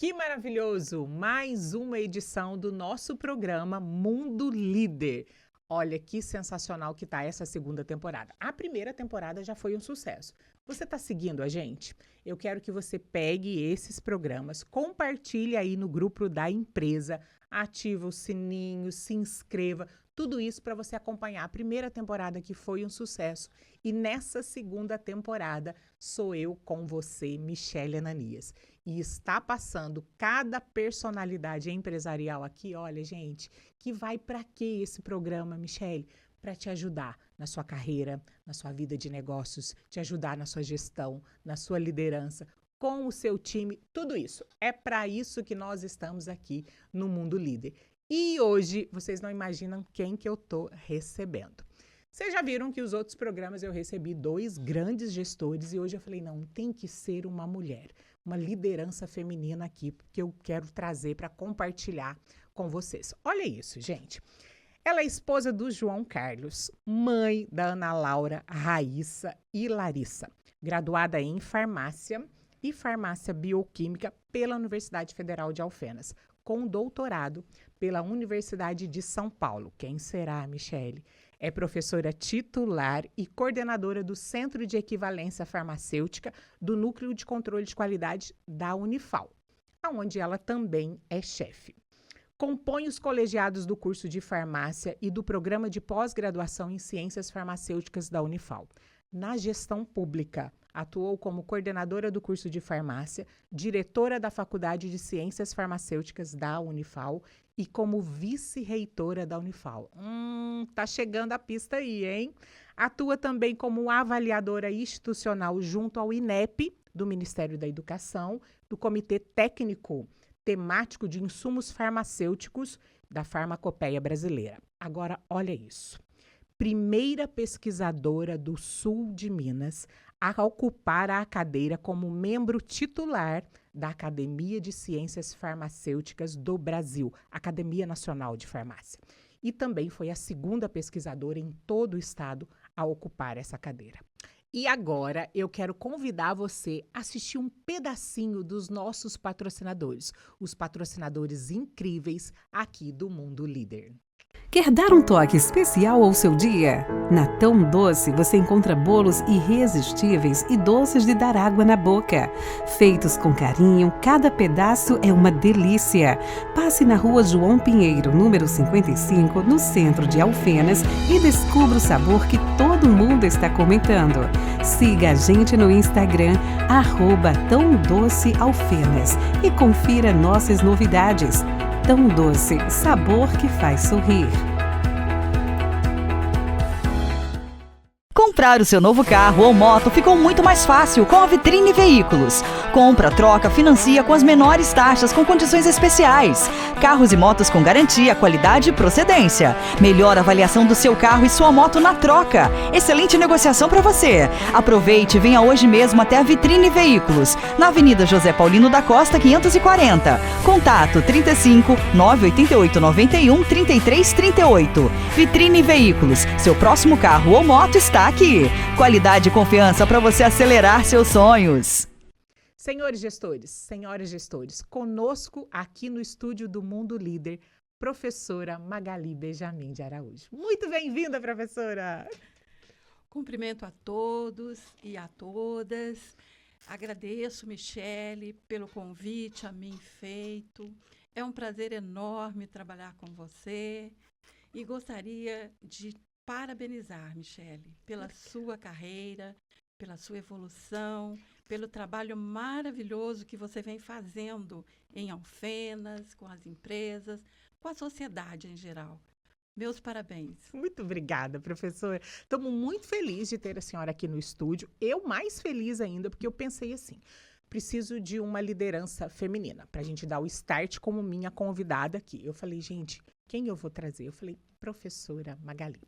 Que maravilhoso! Mais uma edição do nosso programa Mundo Líder. Olha que sensacional que tá essa segunda temporada. A primeira temporada já foi um sucesso. Você está seguindo a gente? Eu quero que você pegue esses programas, compartilhe aí no grupo da empresa, ativa o sininho, se inscreva, tudo isso para você acompanhar a primeira temporada que foi um sucesso. E nessa segunda temporada sou eu com você, Michele Ananias. E está passando cada personalidade empresarial aqui, olha, gente, que vai para que esse programa, Michele? Para te ajudar na sua carreira, na sua vida de negócios, te ajudar na sua gestão, na sua liderança, com o seu time, tudo isso. É para isso que nós estamos aqui no Mundo Líder. E hoje, vocês não imaginam quem que eu tô recebendo. Vocês já viram que os outros programas eu recebi 2 grandes gestores e hoje eu falei, não, tem que ser uma mulher, uma liderança feminina aqui, que eu quero trazer para compartilhar com vocês. Olha isso, gente. Ela é esposa do João Carlos, mãe da Ana Laura, Raíssa e Larissa, graduada em farmácia e farmácia bioquímica pela Universidade Federal de Alfenas, com doutorado pela Universidade de São Paulo. Quem será, Michele? É professora titular e coordenadora do Centro de Equivalência Farmacêutica do Núcleo de Controle de Qualidade da Unifal, onde ela também é chefe. Compõe os colegiados do curso de farmácia e do programa de pós-graduação em ciências farmacêuticas da Unifal. Na gestão pública, atuou como coordenadora do curso de farmácia, diretora da Faculdade de Ciências Farmacêuticas da Unifal e como vice-reitora da Unifal. Tá chegando a pista aí, hein? Atua também como avaliadora institucional junto ao INEP, do Ministério da Educação, do Comitê Técnico Temático de Insumos Farmacêuticos da Farmacopeia Brasileira. Agora, olha isso. Primeira pesquisadora do sul de Minas a ocupar a cadeira como membro titular da Academia de Ciências Farmacêuticas do Brasil, Academia Nacional de Farmácia. E também foi a segunda pesquisadora em todo o estado a ocupar essa cadeira. E agora eu quero convidar você a assistir um pedacinho dos nossos patrocinadores, os patrocinadores incríveis aqui do Mundo Líder. Quer dar um toque especial ao seu dia? Na Tão Doce você encontra bolos irresistíveis e doces de dar água na boca. Feitos com carinho, cada pedaço é uma delícia. Passe na Rua João Pinheiro, número 55, no centro de Alfenas e descubra o sabor que todo mundo está comentando. Siga a gente no Instagram, @TãoDoceAlfenas e confira nossas novidades. Tão Doce, sabor que faz sorrir. Comprar o seu novo carro ou moto ficou muito mais fácil com a Vitrine Veículos. Compra, troca, financia com as menores taxas com condições especiais. Carros e motos com garantia, qualidade e procedência. Melhor avaliação do seu carro e sua moto na troca. Excelente negociação para você. Aproveite e venha hoje mesmo até a Vitrine Veículos, na Avenida José Paulino da Costa, 540. Contato 35 988 91 33 38. Vitrine Veículos, seu próximo carro ou moto está aqui. Qualidade e confiança para você acelerar seus sonhos. Senhores gestores, senhoras gestores, conosco aqui no estúdio do Mundo Líder, professora Magali Benjamin de Araújo. Muito bem-vinda, professora! Cumprimento a todos e a todas. Agradeço, Michele, pelo convite a mim feito. É um prazer enorme trabalhar com você e gostaria de parabenizar, Michele, pela sua carreira, pela sua evolução, pelo trabalho maravilhoso que você vem fazendo em Alfenas, com as empresas, com a sociedade em geral. Meus parabéns. Muito obrigada, professora. Estamos muito felizes de ter a senhora aqui no estúdio. Eu mais feliz ainda, porque eu pensei assim, preciso de uma liderança feminina para a gente dar o start como minha convidada aqui. Eu falei, gente, quem eu vou trazer? Eu falei, professora Magali.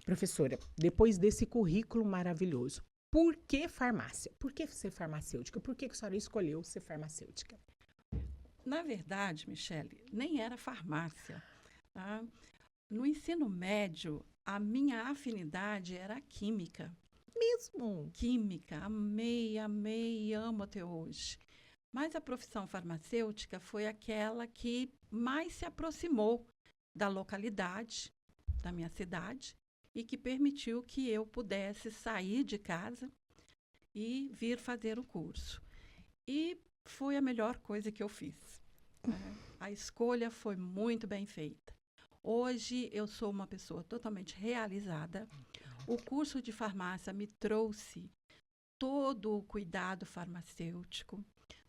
Professora, depois desse currículo maravilhoso, por que farmácia? Por que ser farmacêutica? Por que a senhora escolheu ser farmacêutica? Na verdade, Michele, nem era farmácia, tá? No ensino médio, a minha afinidade era a química. Mesmo? Química, amei, amei e amo até hoje. Mas a profissão farmacêutica foi aquela que mais se aproximou da localidade, da minha cidade, e que permitiu que eu pudesse sair de casa e vir fazer o curso. E foi a melhor coisa que eu fiz. A escolha foi muito bem feita. Hoje eu sou uma pessoa totalmente realizada. O curso de farmácia me trouxe todo o cuidado farmacêutico,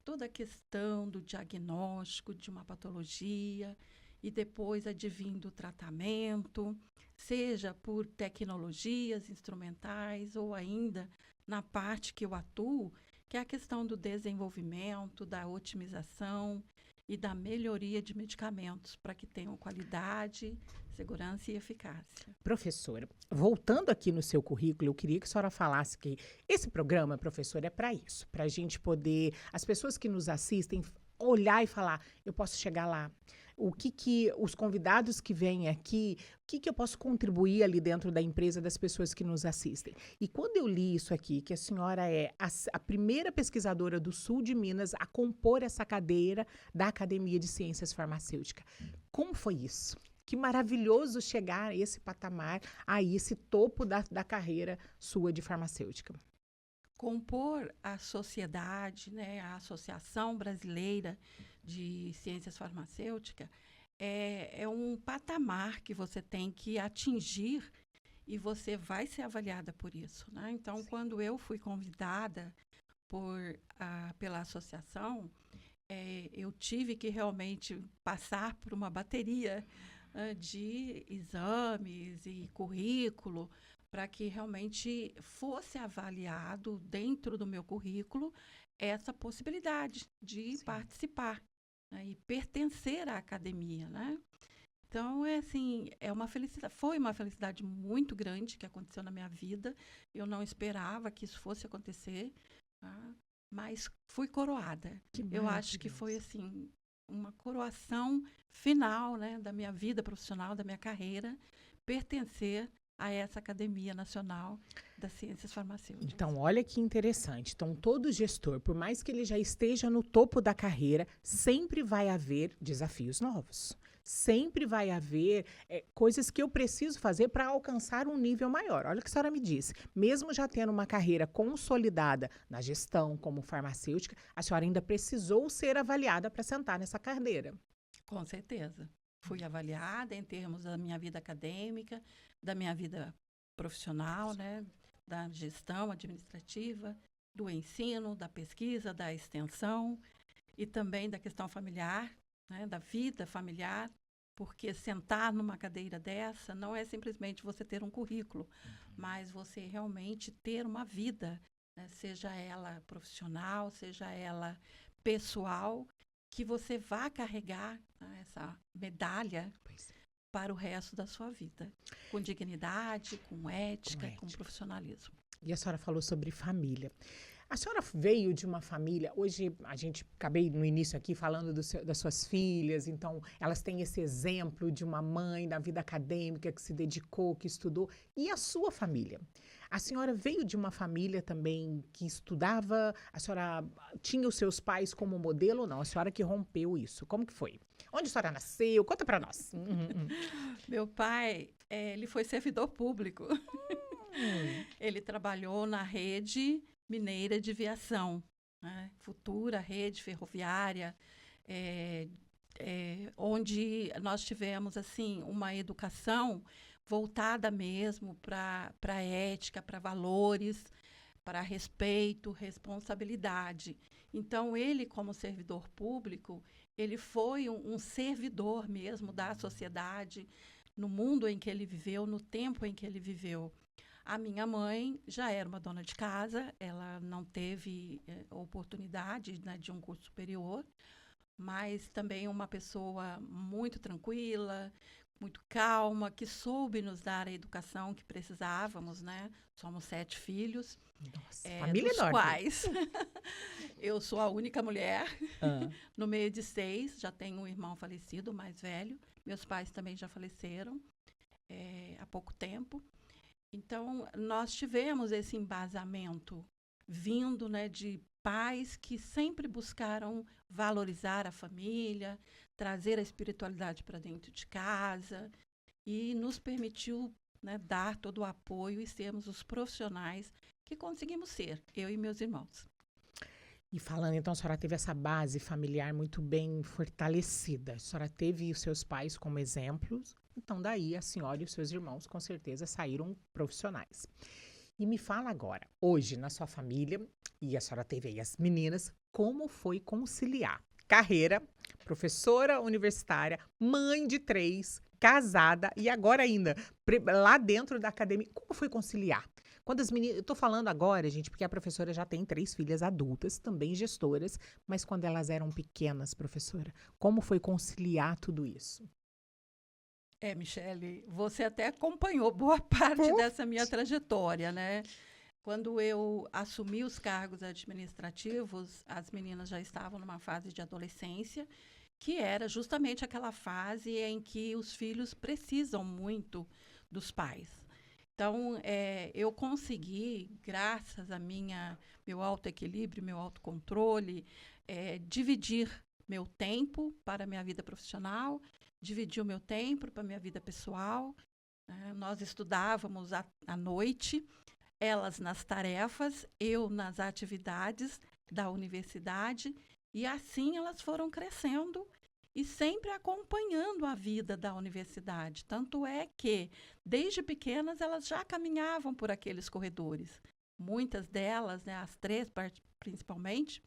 toda a questão do diagnóstico de uma patologia e depois advindo o tratamento, seja por tecnologias instrumentais ou ainda na parte que eu atuo, que é a questão do desenvolvimento, da otimização e da melhoria de medicamentos para que tenham qualidade, segurança e eficácia. Professora, voltando aqui no seu currículo, eu queria que a senhora falasse que esse programa, professora, é para isso, para a gente poder, as pessoas que nos assistem, olhar e falar, eu posso chegar lá. O que os convidados que vêm aqui, o que eu posso contribuir ali dentro da empresa das pessoas que nos assistem. E quando eu li isso aqui, que a senhora é a primeira pesquisadora do sul de Minas a compor essa cadeira da Academia de Ciências Farmacêuticas, como foi isso? Que maravilhoso chegar a esse patamar, a esse topo da carreira sua de farmacêutica. Compor a sociedade, né, a Associação Brasileira de Ciências Farmacêuticas, é um patamar que você tem que atingir e você vai ser avaliada por isso, né? Então, Sim. quando eu fui convidada pela associação, eu tive que realmente passar por uma bateria de exames e currículo para que realmente fosse avaliado dentro do meu currículo essa possibilidade de Sim. participar, né, e pertencer à academia, né? Então, foi uma felicidade muito grande que aconteceu na minha vida. Eu não esperava que isso fosse acontecer, tá? Mas fui coroada. Eu acho que foi assim uma coroação final, né, da minha vida profissional, da minha carreira, pertencer a essa Academia Nacional das Ciências Farmacêuticas. Então, olha que interessante. Então, todo gestor, por mais que ele já esteja no topo da carreira, sempre vai haver desafios novos. Sempre vai haver coisas que eu preciso fazer para alcançar um nível maior. Olha o que a senhora me disse. Mesmo já tendo uma carreira consolidada na gestão como farmacêutica, a senhora ainda precisou ser avaliada para sentar nessa cadeira. Com certeza. Fui avaliada em termos da minha vida acadêmica, da minha vida profissional, né, da gestão administrativa, do ensino, da pesquisa, da extensão e também da questão familiar, né, da vida familiar, porque sentar numa cadeira dessa não é simplesmente você ter um currículo, mas você realmente ter uma vida, né, seja ela profissional, seja ela pessoal, que você vá carregar, né, essa medalha para o resto da sua vida, com dignidade, com ética, com profissionalismo. E a senhora falou sobre família. A senhora veio de uma família, hoje acabei no início aqui falando das suas filhas, então elas têm esse exemplo de uma mãe na vida acadêmica que se dedicou, que estudou, e a sua família? A senhora veio de uma família também que estudava, a senhora tinha os seus pais como modelo ou não? A senhora que rompeu isso, como que foi? Onde a senhora nasceu? Conta pra nós. Meu pai, ele foi servidor público. Ele trabalhou na rede mineira de viação, né? Futura rede ferroviária, onde nós tivemos assim uma educação voltada mesmo para a ética, para valores, para respeito, responsabilidade. Então, ele, como servidor público, ele foi um servidor mesmo da sociedade, no mundo em que ele viveu, no tempo em que ele viveu. A minha mãe já era uma dona de casa, ela não teve oportunidade, né, de um curso superior, mas também uma pessoa muito tranquila, muito calma, que soube nos dar a educação que precisávamos, né? Somos 7 filhos. Nossa, família dos enorme. Quais eu sou a única mulher no meio de 6, já tenho um irmão falecido, o mais velho. Meus pais também já faleceram há pouco tempo. Então, nós tivemos esse embasamento vindo, né, de pais que sempre buscaram valorizar a família, trazer a espiritualidade para dentro de casa e nos permitiu, né, dar todo o apoio e sermos os profissionais que conseguimos ser, eu e meus irmãos. E falando, então, a senhora teve essa base familiar muito bem fortalecida. A senhora teve os seus pais como exemplos. Então, daí a senhora e os seus irmãos, com certeza, saíram profissionais. E me fala agora, hoje, na sua família, e a senhora teve aí as meninas, como foi conciliar carreira, professora universitária, mãe de 3, casada e agora ainda lá dentro da academia. Como foi conciliar? Quando as meninas, eu tô falando agora, gente, porque a professora já tem 3 filhas adultas, também gestoras, mas quando elas eram pequenas, professora, como foi conciliar tudo isso? Michele, você até acompanhou boa parte dessa minha trajetória, né? Quando eu assumi os cargos administrativos, as meninas já estavam numa fase de adolescência, que era justamente aquela fase em que os filhos precisam muito dos pais. Então, eu consegui, graças a meu autoequilíbrio, meu autocontrole, dividir meu tempo para a minha vida profissional, dividir o meu tempo para a minha vida pessoal. Nós estudávamos à noite, elas nas tarefas, eu nas atividades da universidade, e assim elas foram crescendo e sempre acompanhando a vida da universidade. Tanto é que, desde pequenas, elas já caminhavam por aqueles corredores. Muitas delas, né, as 3 principalmente,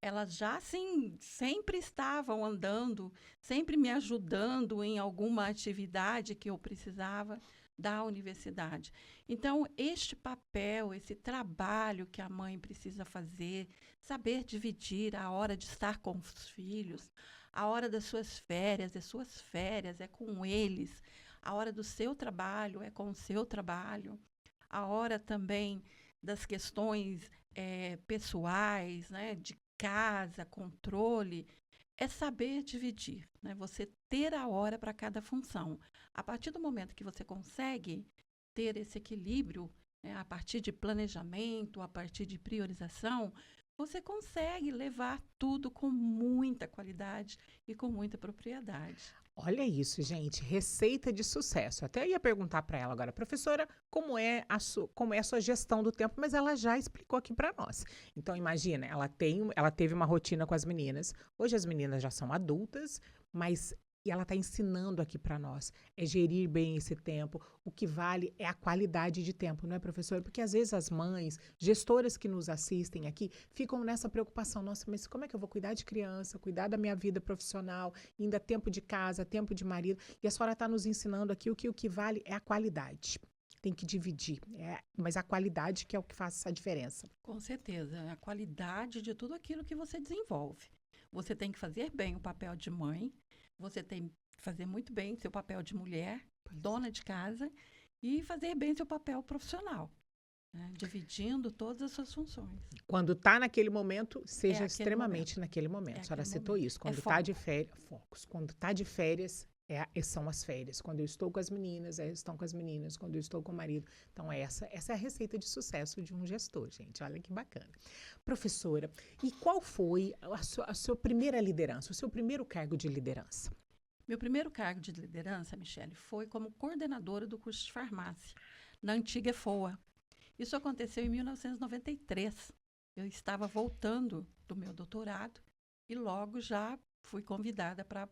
elas já, assim, sempre estavam andando, sempre me ajudando em alguma atividade que eu precisava da universidade. Então, este papel, esse trabalho que a mãe precisa fazer, saber dividir a hora de estar com os filhos, a hora das suas férias é com eles, a hora do seu trabalho é com o seu trabalho, a hora também das questões pessoais, né, de casa, controle, é saber dividir, né? Você ter a hora para cada função. A partir do momento que você consegue ter esse equilíbrio, né, a partir de planejamento, a partir de priorização, você consegue levar tudo com muita qualidade e com muita propriedade. Olha isso, gente, receita de sucesso. Até ia perguntar para ela agora, professora, como é a sua gestão do tempo, mas ela já explicou aqui para nós. Então imagina, ela teve uma rotina com as meninas. Hoje as meninas já são adultas, mas e ela está ensinando aqui para nós, é gerir bem esse tempo. O que vale é a qualidade de tempo, não é, professora? Porque às vezes as mães, gestoras que nos assistem aqui, ficam nessa preocupação. Nossa, mas como é que eu vou cuidar de criança, cuidar da minha vida profissional, ainda tempo de casa, tempo de marido? E a senhora está nos ensinando aqui o que vale é a qualidade. Tem que dividir, mas a qualidade que é o que faz essa diferença. Com certeza, é a qualidade de tudo aquilo que você desenvolve. Você tem que fazer bem o papel de mãe, você tem que fazer muito bem seu papel de mulher, dona de casa, e fazer bem seu papel profissional, né? Dividindo todas as suas funções. Quando está naquele momento, seja extremamente naquele momento. A senhora citou isso. Quando está de férias, focos. Quando está de férias, são as férias. Quando eu estou com as meninas, estão com as meninas. Quando eu estou com o marido. Então, essa é a receita de sucesso de um gestor, gente. Olha que bacana. Professora, e qual foi a sua primeira liderança, o seu primeiro cargo de liderança? Meu primeiro cargo de liderança, Michele, foi como coordenadora do curso de farmácia, na antiga EFOA. Isso aconteceu em 1993. Eu estava voltando do meu doutorado e logo já fui convidada para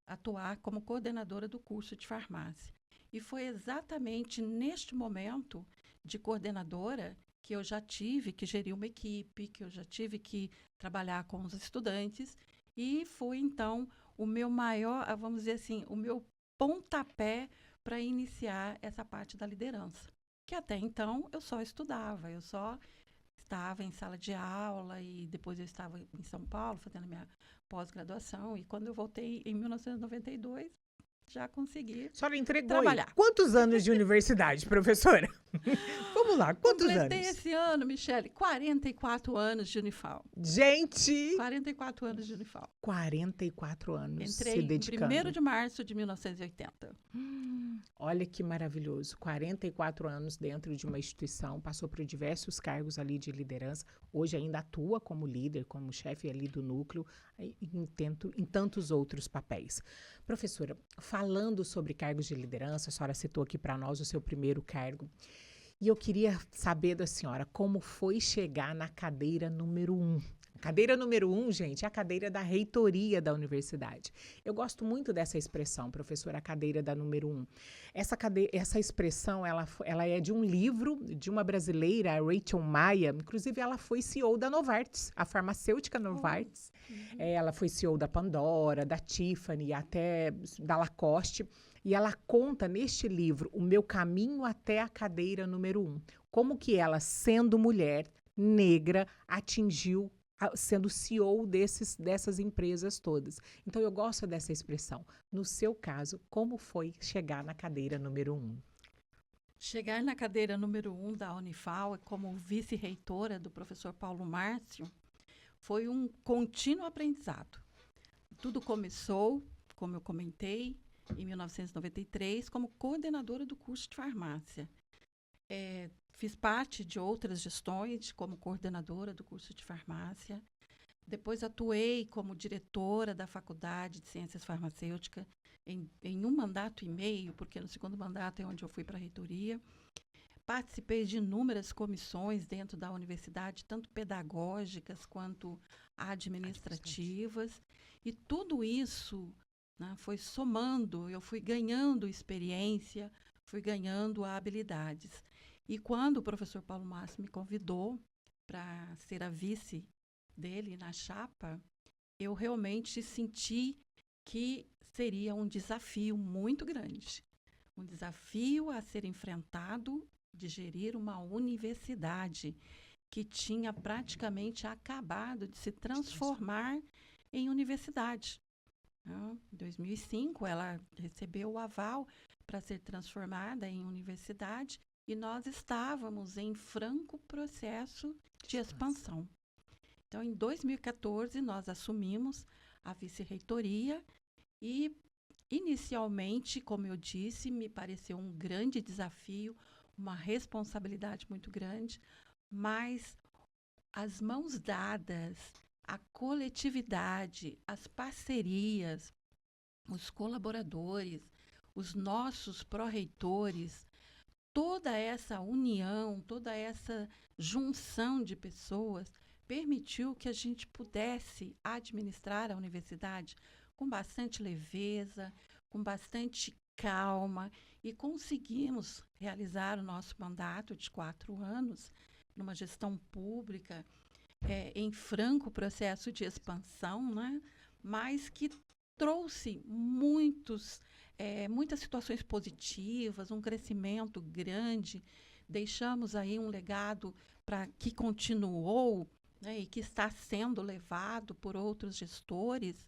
atuar como coordenadora do curso de farmácia. E foi exatamente neste momento de coordenadora que eu já tive que gerir uma equipe, que eu já tive que trabalhar com os estudantes, e foi, então, o meu maior, vamos dizer assim, o meu pontapé para iniciar essa parte da liderança. Que até então eu só estudava, eu só estava em sala de aula e depois eu estava em São Paulo fazendo a minha pós-graduação, e quando eu voltei em 1992, já consegui A senhora entregou trabalhar. aí. Quantos anos de universidade, professora? Vamos lá, quantos Completei anos? esse ano, Michele, 44 anos de Unifal. Gente, 44 anos de Unifal. 44 anos se Entrei em dedicando. 1º de março de 1980. Olha que maravilhoso. 44 anos dentro de uma instituição, passou por diversos cargos ali de liderança. Hoje ainda atua como líder, como chefe ali do núcleo, em tantos outros papéis. Professora, falando sobre cargos de liderança, a senhora citou aqui para nós o seu primeiro cargo. E eu queria saber da senhora como foi chegar na cadeira número 1. A cadeira número 1, gente, é a cadeira da reitoria da universidade. Eu gosto muito dessa expressão, professora, a cadeira da número 1. Essa expressão, ela é de um livro de uma brasileira, a Rachel Maia. Inclusive, ela foi CEO da Novartis, a farmacêutica Novartis. Ela foi CEO da Pandora, da Tiffany, até da Lacoste. E ela conta neste livro o meu caminho até a cadeira número 1. Como que ela, sendo mulher, negra, atingiu sendo CEO dessas empresas todas. Então, eu gosto dessa expressão. No seu caso, como foi chegar na cadeira número 1? Chegar na cadeira número 1 da Unifal, como vice-reitora do professor Paulo Márcio, foi um contínuo aprendizado. Tudo começou, como eu comentei, em 1993, como coordenadora do curso de farmácia. Fiz parte de outras gestões, como coordenadora do curso de farmácia. Depois atuei como diretora da Faculdade de Ciências Farmacêuticas em um mandato e meio, porque no segundo mandato é onde eu fui para a reitoria. Participei de inúmeras comissões dentro da universidade, tanto pedagógicas quanto administrativas. E tudo isso, né, foi somando, eu fui ganhando experiência, fui ganhando habilidades. E quando o professor Paulo Márcio me convidou para ser a vice dele na chapa, eu realmente senti que seria um desafio muito grande. Um desafio a ser enfrentado de gerir uma universidade que tinha praticamente acabado de se transformar em universidade. Em 2005, ela recebeu o aval para ser transformada em universidade e nós estávamos em franco processo de expansão. Então, em 2014, nós assumimos a vice-reitoria e, inicialmente, como eu disse, me pareceu um grande desafio, uma responsabilidade muito grande, mas as mãos dadas, a coletividade, as parcerias, os colaboradores, os nossos pró-reitores, toda essa união, toda essa junção de pessoas permitiu que a gente pudesse administrar a universidade com bastante leveza, com bastante calma, e conseguimos realizar o nosso mandato de 4 anos numa gestão pública, em franco processo de expansão, né? Mas que trouxe muitas situações positivas, um crescimento grande. Deixamos aí um legado que continuou, né, e que está sendo levado por outros gestores.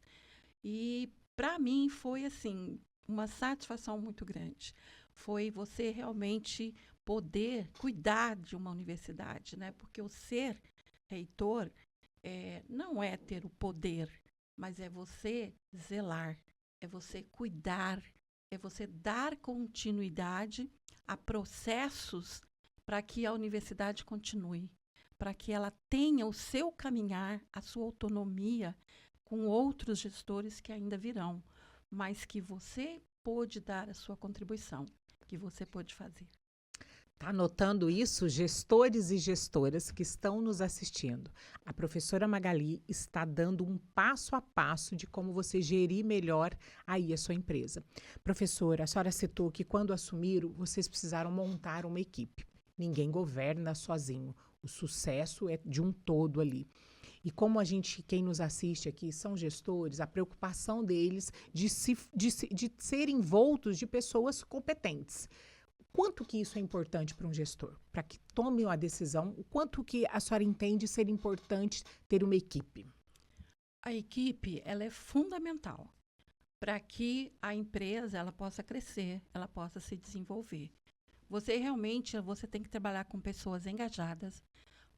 E, para mim, foi assim uma satisfação muito grande. Foi você realmente poder cuidar de uma universidade, né? Porque o ser reitor não é ter o poder, mas é você zelar, é você cuidar, é você dar continuidade a processos para que a universidade continue, para que ela tenha o seu caminhar, a sua autonomia com outros gestores que ainda virão, mas que você pôde dar a sua contribuição, que você pôde fazer. Está anotando isso, gestores e gestoras que estão nos assistindo. A professora Magali está dando um passo a passo de como você gerir melhor aí a sua empresa. Professora, a senhora citou que quando assumiram, vocês precisaram montar uma equipe. Ninguém governa sozinho. O sucesso é de um todo ali. E como quem nos assiste aqui são gestores, a preocupação deles de serem envoltos de pessoas competentes. Quanto que isso é importante para um gestor? Para que tome uma decisão, o quanto que a senhora entende ser importante ter uma equipe? A equipe, ela é fundamental. para que a empresa ela possa crescer, ela possa se desenvolver. Você tem que trabalhar com pessoas engajadas,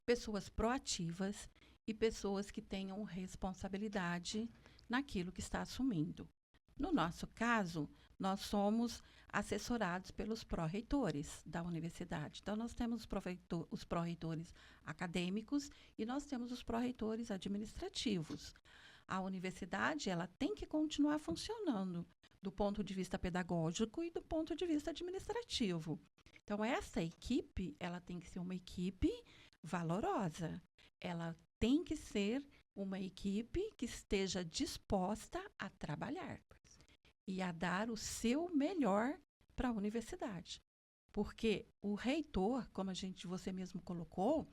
pessoas proativas e pessoas que tenham responsabilidade naquilo que está assumindo. No nosso caso, nós somos assessorados pelos pró-reitores da universidade. Então, nós temos os pró-reitores acadêmicos e nós temos os pró-reitores administrativos. A universidade ela tem que continuar funcionando do ponto de vista pedagógico e do ponto de vista administrativo. Então, essa equipe ela tem que ser uma equipe valorosa. Ela tem que ser uma equipe que esteja disposta a trabalhar e a dar o seu melhor para a universidade. Porque o reitor, como você mesmo colocou,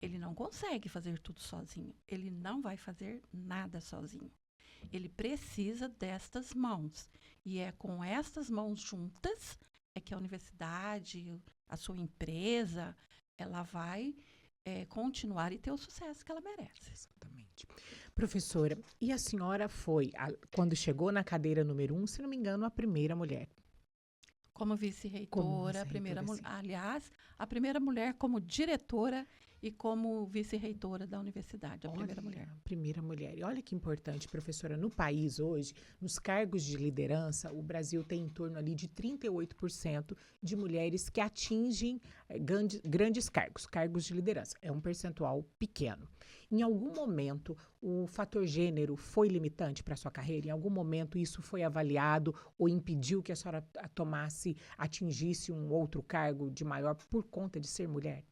ele não consegue fazer tudo sozinho. Ele não vai fazer nada sozinho. Ele precisa destas mãos. E é com estas mãos juntas é que a universidade, a sua empresa, ela vai continuar e ter o sucesso que ela merece. Exatamente. Professora, e a senhora foi, quando chegou na cadeira número 1, se não me engano, a primeira mulher. Como vice-reitora, aliás, a primeira mulher como diretora e como vice-reitora da universidade, a primeira mulher. Primeira mulher. E olha que importante, professora, no país hoje, nos cargos de liderança, o Brasil tem em torno ali de 38% de mulheres que atingem grandes cargos de liderança. É um percentual pequeno. Em algum momento, o fator gênero foi limitante para a sua carreira? Em algum momento isso foi avaliado ou impediu que a senhora atingisse um outro cargo de maior por conta de ser mulher?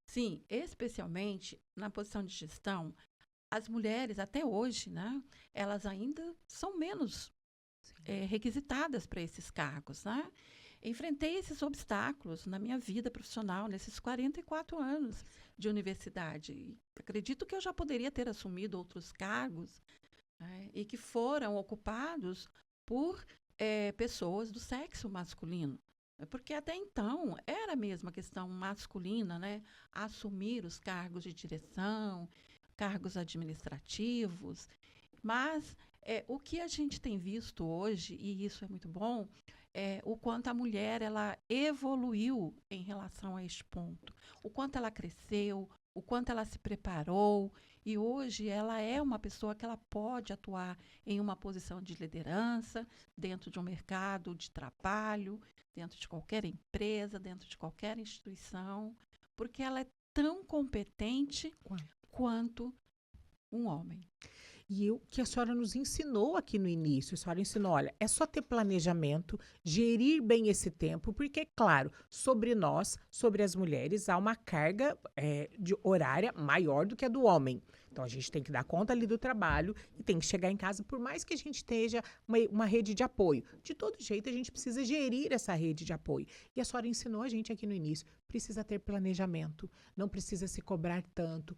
Sim, especialmente na posição de gestão, as mulheres até hoje, né, elas ainda são menos requisitadas para esses cargos, né? Enfrentei esses obstáculos na minha vida profissional, nesses 44 anos de universidade. E acredito que eu já poderia ter assumido outros cargos, né, e que foram ocupados por pessoas do sexo masculino. Porque até então era mesmo a questão masculina, né? Assumir os cargos de direção, cargos administrativos. Mas o que a gente tem visto hoje, e isso é muito bom, é o quanto a mulher ela evoluiu em relação a este ponto. O quanto ela cresceu, o quanto ela se preparou. E hoje ela é uma pessoa que ela pode atuar em uma posição de liderança, dentro de um mercado de trabalho, dentro de qualquer empresa, dentro de qualquer instituição, porque ela é tão competente quanto um homem. E o que a senhora nos ensinou aqui no início, a senhora ensinou, olha, é só ter planejamento, gerir bem esse tempo, porque, claro, sobre nós, sobre as mulheres, há uma carga de horária maior do que a do homem. Então, a gente tem que dar conta ali do trabalho e tem que chegar em casa, por mais que a gente esteja uma rede de apoio. De todo jeito, a gente precisa gerir essa rede de apoio. E a senhora ensinou a gente aqui no início, precisa ter planejamento, não precisa se cobrar tanto.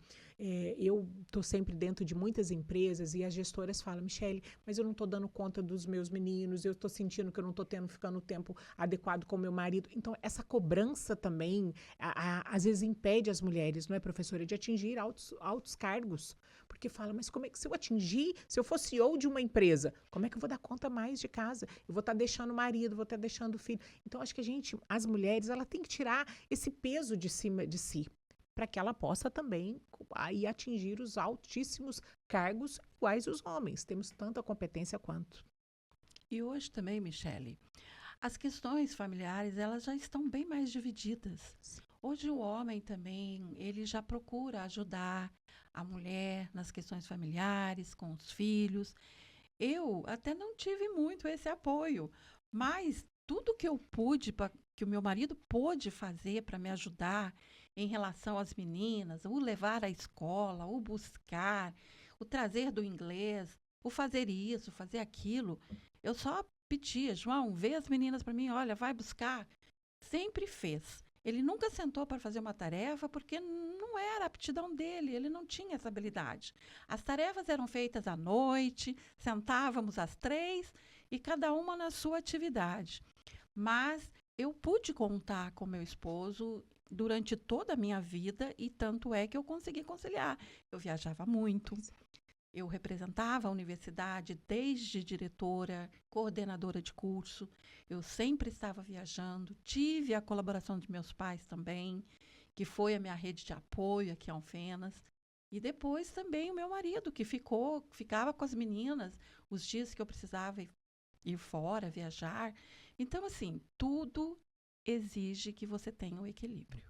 Eu estou sempre dentro de muitas empresas e as gestoras falam, Michele, mas eu não estou dando conta dos meus meninos, eu estou sentindo que eu não estou ficando o tempo adequado com o meu marido. Então, essa cobrança também, às vezes, impede as mulheres, não é, professora, de atingir altos cargos. Porque fala, mas como é que se eu for CEO de uma empresa, como é que eu vou dar conta mais de casa? Eu vou estar deixando o marido, vou estar deixando o filho. Então, acho que as mulheres, ela tem que tirar esse peso de cima de si, para que ela possa também aí atingir os altíssimos cargos iguais os homens. Temos tanta competência quanto. E hoje também, Michele, as questões familiares, elas já estão bem mais divididas. Sim. Hoje o homem também, ele já procura ajudar a mulher nas questões familiares, com os filhos. Eu até não tive muito esse apoio, mas tudo que eu pude, que o meu marido pôde fazer para me ajudar em relação às meninas, o levar à escola, o buscar, o trazer do inglês, o fazer isso, fazer aquilo, eu só pedia, João, vê as meninas para mim, olha, vai buscar. Sempre fez. Ele nunca sentou para fazer uma tarefa porque não era a aptidão dele, ele não tinha essa habilidade. As tarefas eram feitas à noite, sentávamos às 3 e cada uma na sua atividade. Mas eu pude contar com meu esposo durante toda a minha vida e tanto é que eu consegui conciliar. Eu viajava muito, Eu representava a universidade desde diretora, coordenadora de curso. Eu sempre estava viajando. Tive a colaboração de meus pais também, que foi a minha rede de apoio aqui em Alfenas. E depois também o meu marido, que ficava com as meninas os dias que eu precisava ir fora, viajar. Então, assim, tudo exige que você tenha o equilíbrio.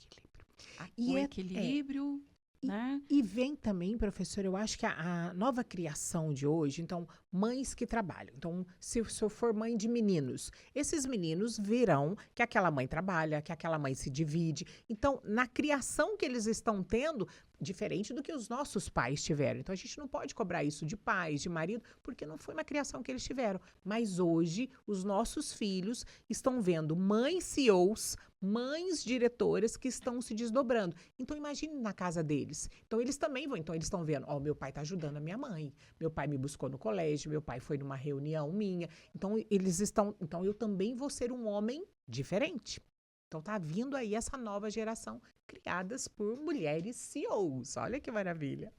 O equilíbrio, né? E vem também, professor, eu acho que a nova criação de hoje, então, mães que trabalham. Então, se eu for mãe de meninos, esses meninos verão que aquela mãe trabalha, que aquela mãe se divide. Então, na criação que eles estão tendo, diferente do que os nossos pais tiveram. Então, a gente não pode cobrar isso de pais, de marido, porque não foi uma criação que eles tiveram. Mas hoje, os nossos filhos estão vendo mães CEOs, mães diretoras que estão se desdobrando. Então, imagine na casa deles. Então, eles também vão. Então, eles estão vendo, ó, meu pai está ajudando a minha mãe. Meu pai me buscou no colégio, meu pai foi numa reunião minha. Então, eles estão... Então, eu também vou ser um homem diferente. Então, tá vindo aí essa nova geração criadas por mulheres CEOs. Olha que maravilha.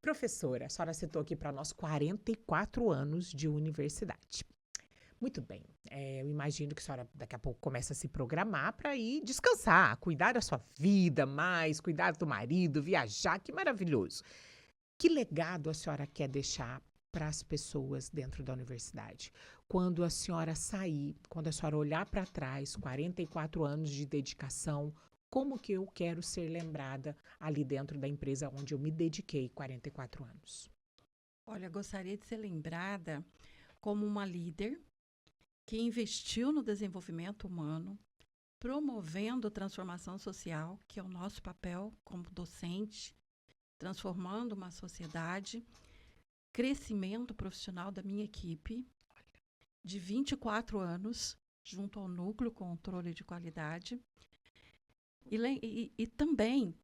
Professora, a senhora citou aqui para nós 44 anos de universidade. Muito bem. Eu imagino que a senhora daqui a pouco começa a se programar para ir descansar, cuidar da sua vida mais, cuidar do marido, viajar. Que maravilhoso. Que legado a senhora quer deixar para as pessoas dentro da universidade? Quando a senhora sair, quando a senhora olhar para trás, 44 anos de dedicação, como que eu quero ser lembrada ali dentro da empresa onde eu me dediquei 44 anos? Olha, eu gostaria de ser lembrada como uma líder que investiu no desenvolvimento humano, promovendo transformação social, que é o nosso papel como docente, transformando uma sociedade, crescimento profissional da minha equipe, de 24 anos, junto ao Núcleo Controle de Qualidade, e também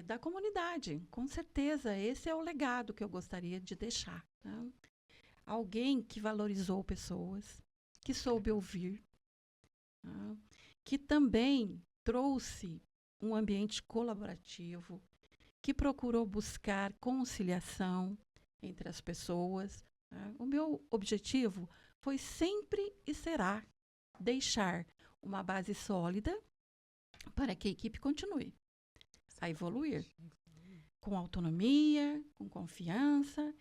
da comunidade. Com certeza, esse é o legado que eu gostaria de deixar. Né? Alguém que valorizou pessoas, que soube ouvir, né? Que também trouxe um ambiente colaborativo, que procurou buscar conciliação entre as pessoas. Né? O meu objetivo foi sempre e será deixar uma base sólida para que a equipe continue a evoluir com autonomia, com confiança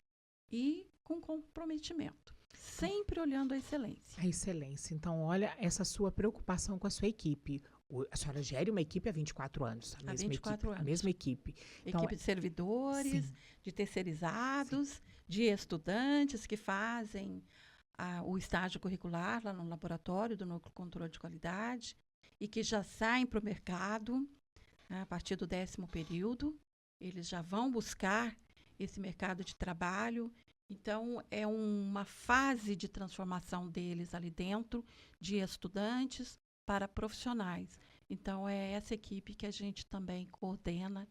e com comprometimento, sempre olhando a excelência. A excelência. Então, olha essa sua preocupação com a sua equipe. A senhora gere uma equipe há 24 anos. Há 24 anos. A mesma equipe. Então, equipe de servidores, sim, de terceirizados, de estudantes que fazem o estágio curricular lá no laboratório do Núcleo Controle de Qualidade e que já saem para o mercado, né, a partir do 10º período. Eles já vão buscar esse mercado de trabalho. Então, é uma fase de transformação deles ali dentro, de estudantes para profissionais. Então, é essa equipe que a gente também coordena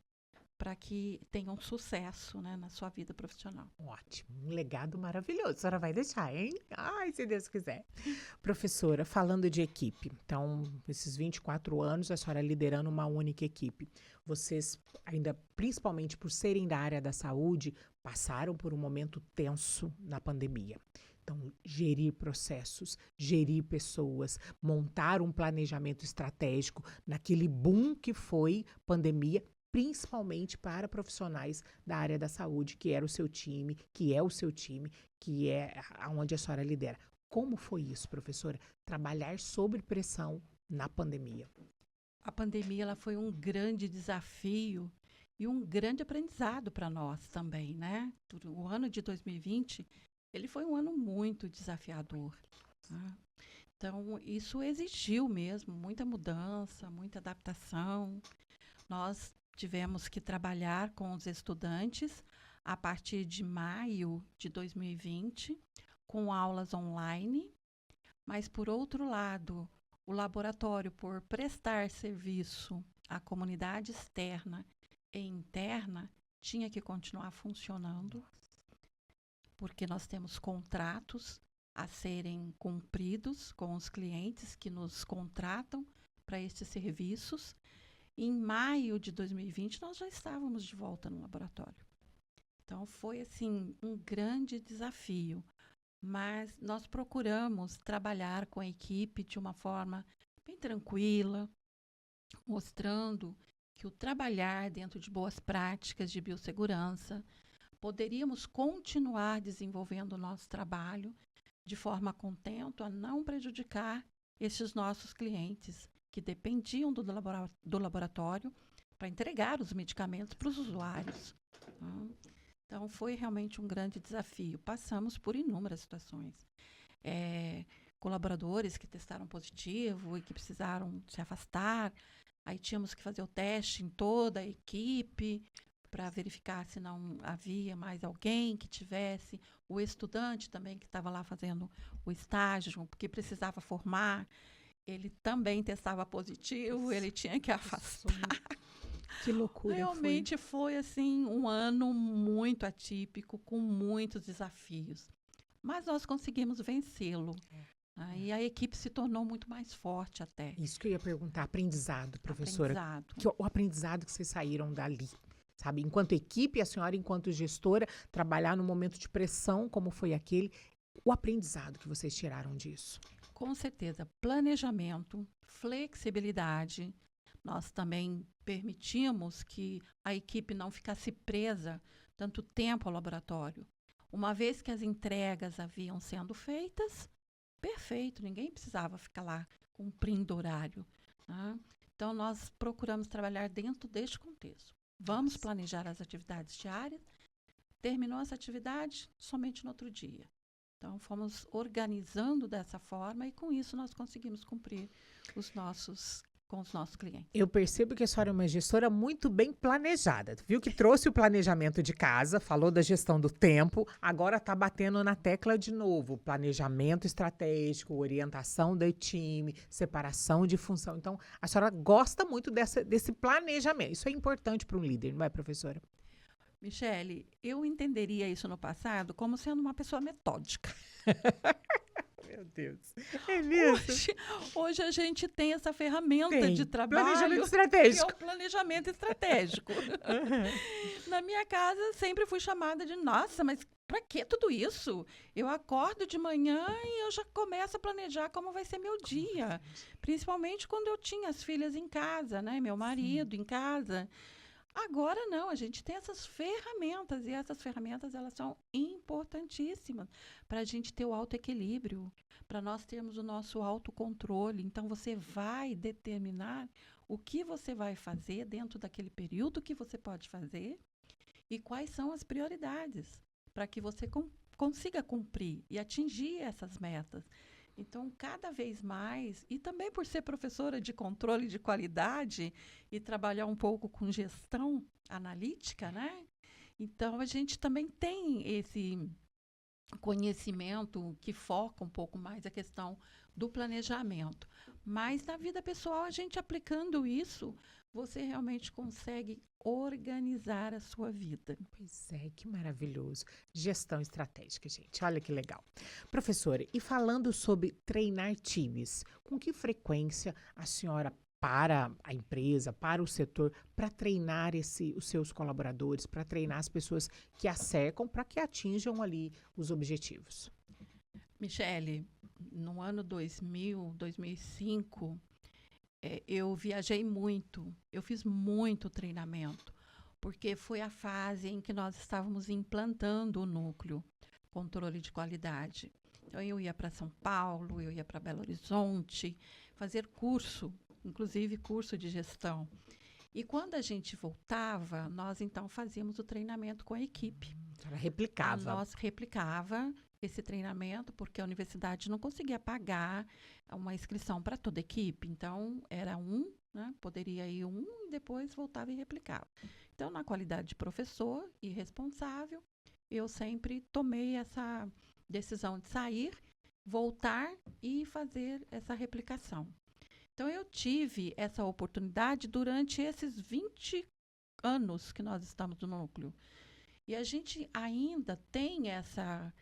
para que tenham sucesso, né, na sua vida profissional. Ótimo, um legado maravilhoso. A senhora vai deixar, hein? Ai, se Deus quiser. Professora, falando de equipe, então, esses 24 anos, a senhora liderando uma única equipe. Vocês, ainda principalmente por serem da área da saúde, passaram por um momento tenso na pandemia. Então, gerir processos, gerir pessoas, montar um planejamento estratégico naquele boom que foi pandemia, principalmente para profissionais da área da saúde, que era o seu time, que é o seu time, que é onde a senhora lidera. Como foi isso, professora? Trabalhar sob pressão na pandemia. A pandemia ela foi um grande desafio e um grande aprendizado para nós também, né? O ano de 2020, ele foi um ano muito desafiador. Né? Então, isso exigiu mesmo muita mudança, muita adaptação. Nós tivemos que trabalhar com os estudantes a partir de maio de 2020, com aulas online, mas, por outro lado, o laboratório, por prestar serviço à comunidade externa e interna, tinha que continuar funcionando, porque nós temos contratos a serem cumpridos com os clientes que nos contratam para estes serviços. Em maio de 2020, nós já estávamos de volta no laboratório. Então, foi, assim, um grande desafio. Mas nós procuramos trabalhar com a equipe de uma forma bem tranquila, mostrando que o trabalhar dentro de boas práticas de biossegurança, poderíamos continuar desenvolvendo o nosso trabalho de forma contento a não prejudicar esses nossos clientes que dependiam do laboratório para entregar os medicamentos para os usuários. Tá? Então, foi realmente um grande desafio. Passamos por inúmeras situações. Colaboradores que testaram positivo e que precisaram se afastar. Aí tínhamos que fazer o teste em toda a equipe para verificar se não havia mais alguém que tivesse. O estudante também que estava lá fazendo o estágio, porque precisava formar, ele também testava positivo, ele tinha que afastar. Que loucura. Realmente foi assim um ano muito atípico, com muitos desafios. Mas nós conseguimos vencê-lo. Aí a equipe se tornou muito mais forte até. Isso que eu ia perguntar, aprendizado, professora. Aprendizado. O aprendizado que vocês saíram dali, sabe? Enquanto equipe, a senhora, enquanto gestora, trabalhar num momento de pressão como foi aquele, o aprendizado que vocês tiraram disso. Com certeza, planejamento, flexibilidade. Nós também permitimos que a equipe não ficasse presa tanto tempo ao laboratório. Uma vez que as entregas haviam sendo feitas, perfeito, ninguém precisava ficar lá cumprindo horário. Né? Então, nós procuramos trabalhar dentro deste contexto. Vamos planejar as atividades diárias, terminou essa atividade somente no outro dia. Então, fomos organizando dessa forma e, com isso, nós conseguimos cumprir com os nossos clientes. Eu percebo que a senhora é uma gestora muito bem planejada. Viu que trouxe o planejamento de casa, falou da gestão do tempo, agora está batendo na tecla de novo. Planejamento estratégico, orientação do time, separação de função. Então, a senhora gosta muito desse planejamento. Isso é importante para um líder, não é, professora? Michele, eu entenderia isso no passado como sendo uma pessoa metódica. Meu Deus. É mesmo? Hoje a gente tem essa ferramenta de trabalho. Planejamento estratégico. Que é o planejamento estratégico. Na minha casa, sempre fui chamada de, nossa, mas para que tudo isso? Eu acordo de manhã e eu já começo a planejar como vai ser meu dia. Principalmente quando eu tinha as filhas em casa, né? Meu marido em casa. Agora não, a gente tem essas ferramentas e essas ferramentas elas são importantíssimas para a gente ter o autoequilíbrio, para nós termos o nosso autocontrole. Então, você vai determinar o que você vai fazer dentro daquele período que você pode fazer e quais são as prioridades para que você consiga cumprir e atingir essas metas. Então, cada vez mais, e também por ser professora de controle de qualidade e trabalhar um pouco com gestão analítica, né? Então, a gente também tem esse conhecimento que foca um pouco mais a questão do planejamento. Mas na vida pessoal, a gente aplicando isso, você realmente consegue organizar a sua vida. Pois é, que maravilhoso. Gestão estratégica, gente. Olha que legal. Professora, e falando sobre treinar times, com que frequência a senhora para a empresa, para o setor, para treinar os seus colaboradores, para treinar as pessoas que a cercam, para que atinjam ali os objetivos? Michele, no ano 2005, eu viajei muito, eu fiz muito treinamento, porque foi a fase em que nós estávamos implantando o núcleo, controle de qualidade. Então, eu ia para São Paulo, eu ia para Belo Horizonte, fazer curso, inclusive curso de gestão. E quando a gente voltava, nós então fazíamos o treinamento com a equipe. Ela replicava. Nós replicava esse treinamento, porque a universidade não conseguia pagar uma inscrição para toda a equipe. Então, era né? Poderia ir e depois voltava e replicava. Então, na qualidade de professor e responsável, eu sempre tomei essa decisão de sair, voltar e fazer essa replicação. Então, eu tive essa oportunidade durante esses 20 anos que nós estamos no núcleo. E a gente ainda tem essa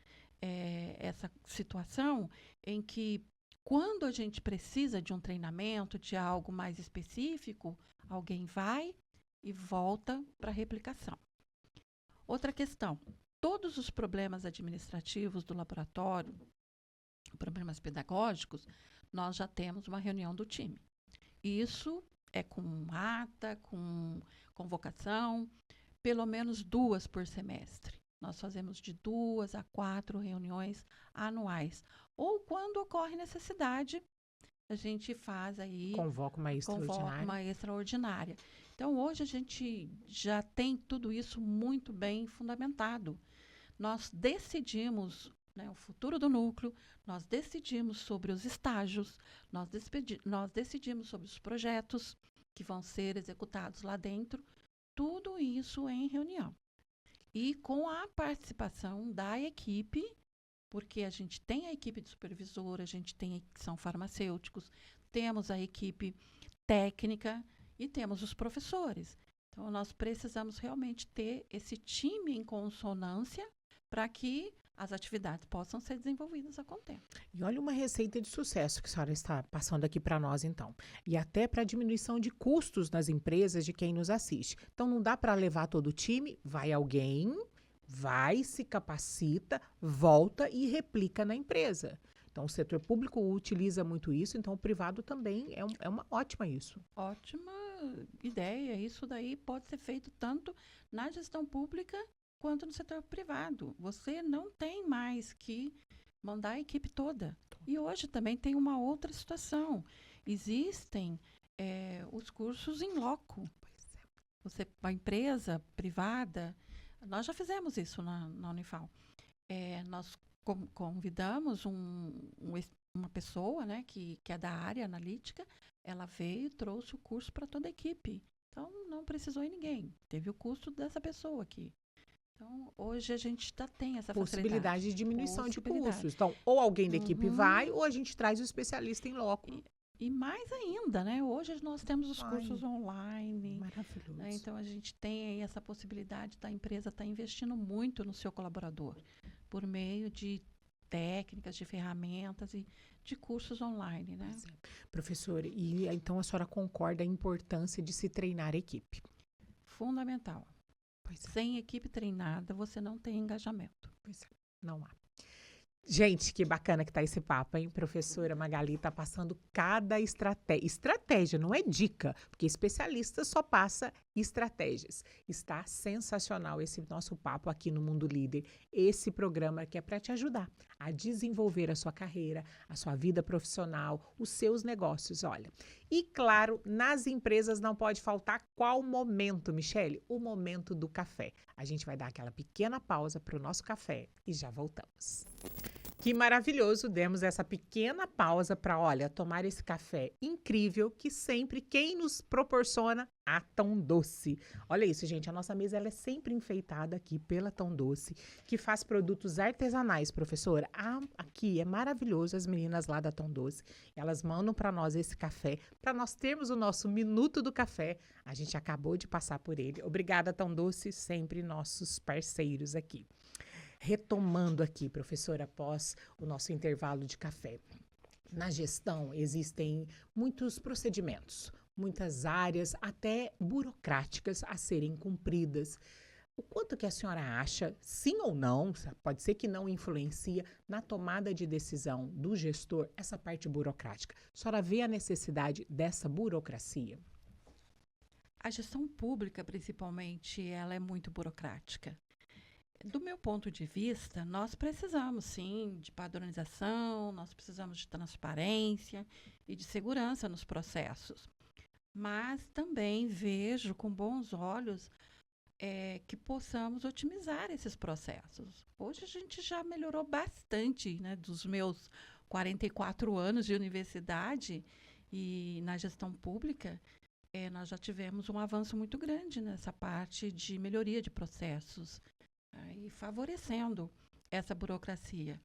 situação em que, quando a gente precisa de um treinamento, de algo mais específico, alguém vai e volta para a replicação. Outra questão, todos os problemas administrativos do laboratório, problemas pedagógicos, nós já temos uma reunião do time. Isso é com ata, com convocação, pelo menos 2 por semestre. Nós fazemos de 2 a 4 reuniões anuais. Ou quando ocorre necessidade, a gente faz aí... Convoca uma extraordinária. Então, hoje a gente já tem tudo isso muito bem fundamentado. Nós decidimos, né, o futuro do núcleo, nós decidimos sobre os estágios, nós decidimos sobre os projetos que vão ser executados lá dentro, tudo isso em reunião. E com a participação da equipe, porque a gente tem a equipe de supervisor, a gente tem que são farmacêuticos, temos a equipe técnica e temos os professores. Então, nós precisamos realmente ter esse time em consonância para que as atividades possam ser desenvolvidas a contento. E olha uma receita de sucesso que a senhora está passando aqui para nós, então. E até para diminuição de custos nas empresas de quem nos assiste. Então, não dá para levar todo o time, vai alguém, vai, se capacita, volta e replica na empresa. Então, o setor público utiliza muito isso, então o privado também é uma ótima isso. Ótima ideia. Isso daí pode ser feito tanto na gestão pública quanto no setor privado. Você não tem mais que mandar a equipe toda. E hoje também tem uma outra situação. Existem os cursos em loco. A empresa privada, nós já fizemos isso na Unifal. Nós convidamos uma pessoa, né, que é da área analítica, ela veio e trouxe o curso para toda a equipe. Então, não precisou ir ninguém. Teve o custo dessa pessoa aqui. Então, hoje a gente tem essa possibilidade de diminuição de custos. Então, ou alguém da equipe vai, ou a gente traz o especialista em loco. E mais ainda, né? Hoje nós temos os cursos online. Maravilhoso. Né? Então, a gente tem aí essa possibilidade da empresa estar investindo muito no seu colaborador, por meio de técnicas, de ferramentas e de cursos online, né? Professora, e então a senhora concorda a importância de se treinar a equipe? Fundamental. Sem equipe treinada, você não tem engajamento. Não há. Gente, que bacana que tá esse papo, hein? Professora Magali tá passando cada estratégia. Estratégia, não é dica, porque especialista só passa estratégias. Está sensacional esse nosso papo aqui no Mundo Líder. Esse programa que é para te ajudar a desenvolver a sua carreira, a sua vida profissional, os seus negócios, olha. E claro, nas empresas não pode faltar qual momento, Michele? O momento do café. A gente vai dar aquela pequena pausa para o nosso café e já voltamos. Que maravilhoso, demos essa pequena pausa para, olha, tomar esse café incrível que sempre quem nos proporciona a Tão Doce. Olha isso, gente, a nossa mesa ela é sempre enfeitada aqui pela Tão Doce, que faz produtos artesanais, professora. Aqui é maravilhoso, as meninas lá da Tão Doce, elas mandam para nós esse café, para nós termos o nosso Minuto do Café. A gente acabou de passar por ele. Obrigada, Tão Doce, sempre nossos parceiros aqui. Retomando aqui, professora, após o nosso intervalo de café. Na gestão existem muitos procedimentos, muitas áreas, até burocráticas a serem cumpridas. O quanto que a senhora acha, sim ou não, pode ser que não influencia na tomada de decisão do gestor, essa parte burocrática? A senhora vê a necessidade dessa burocracia? A gestão pública, principalmente, ela é muito burocrática. Do meu ponto de vista, nós precisamos, sim, de padronização, nós precisamos de transparência e de segurança nos processos. Mas também vejo com bons olhos que possamos otimizar esses processos. Hoje a gente já melhorou bastante, né, dos meus 44 anos de universidade e na gestão pública, nós já tivemos um avanço muito grande nessa parte de melhoria de processos, e favorecendo essa burocracia.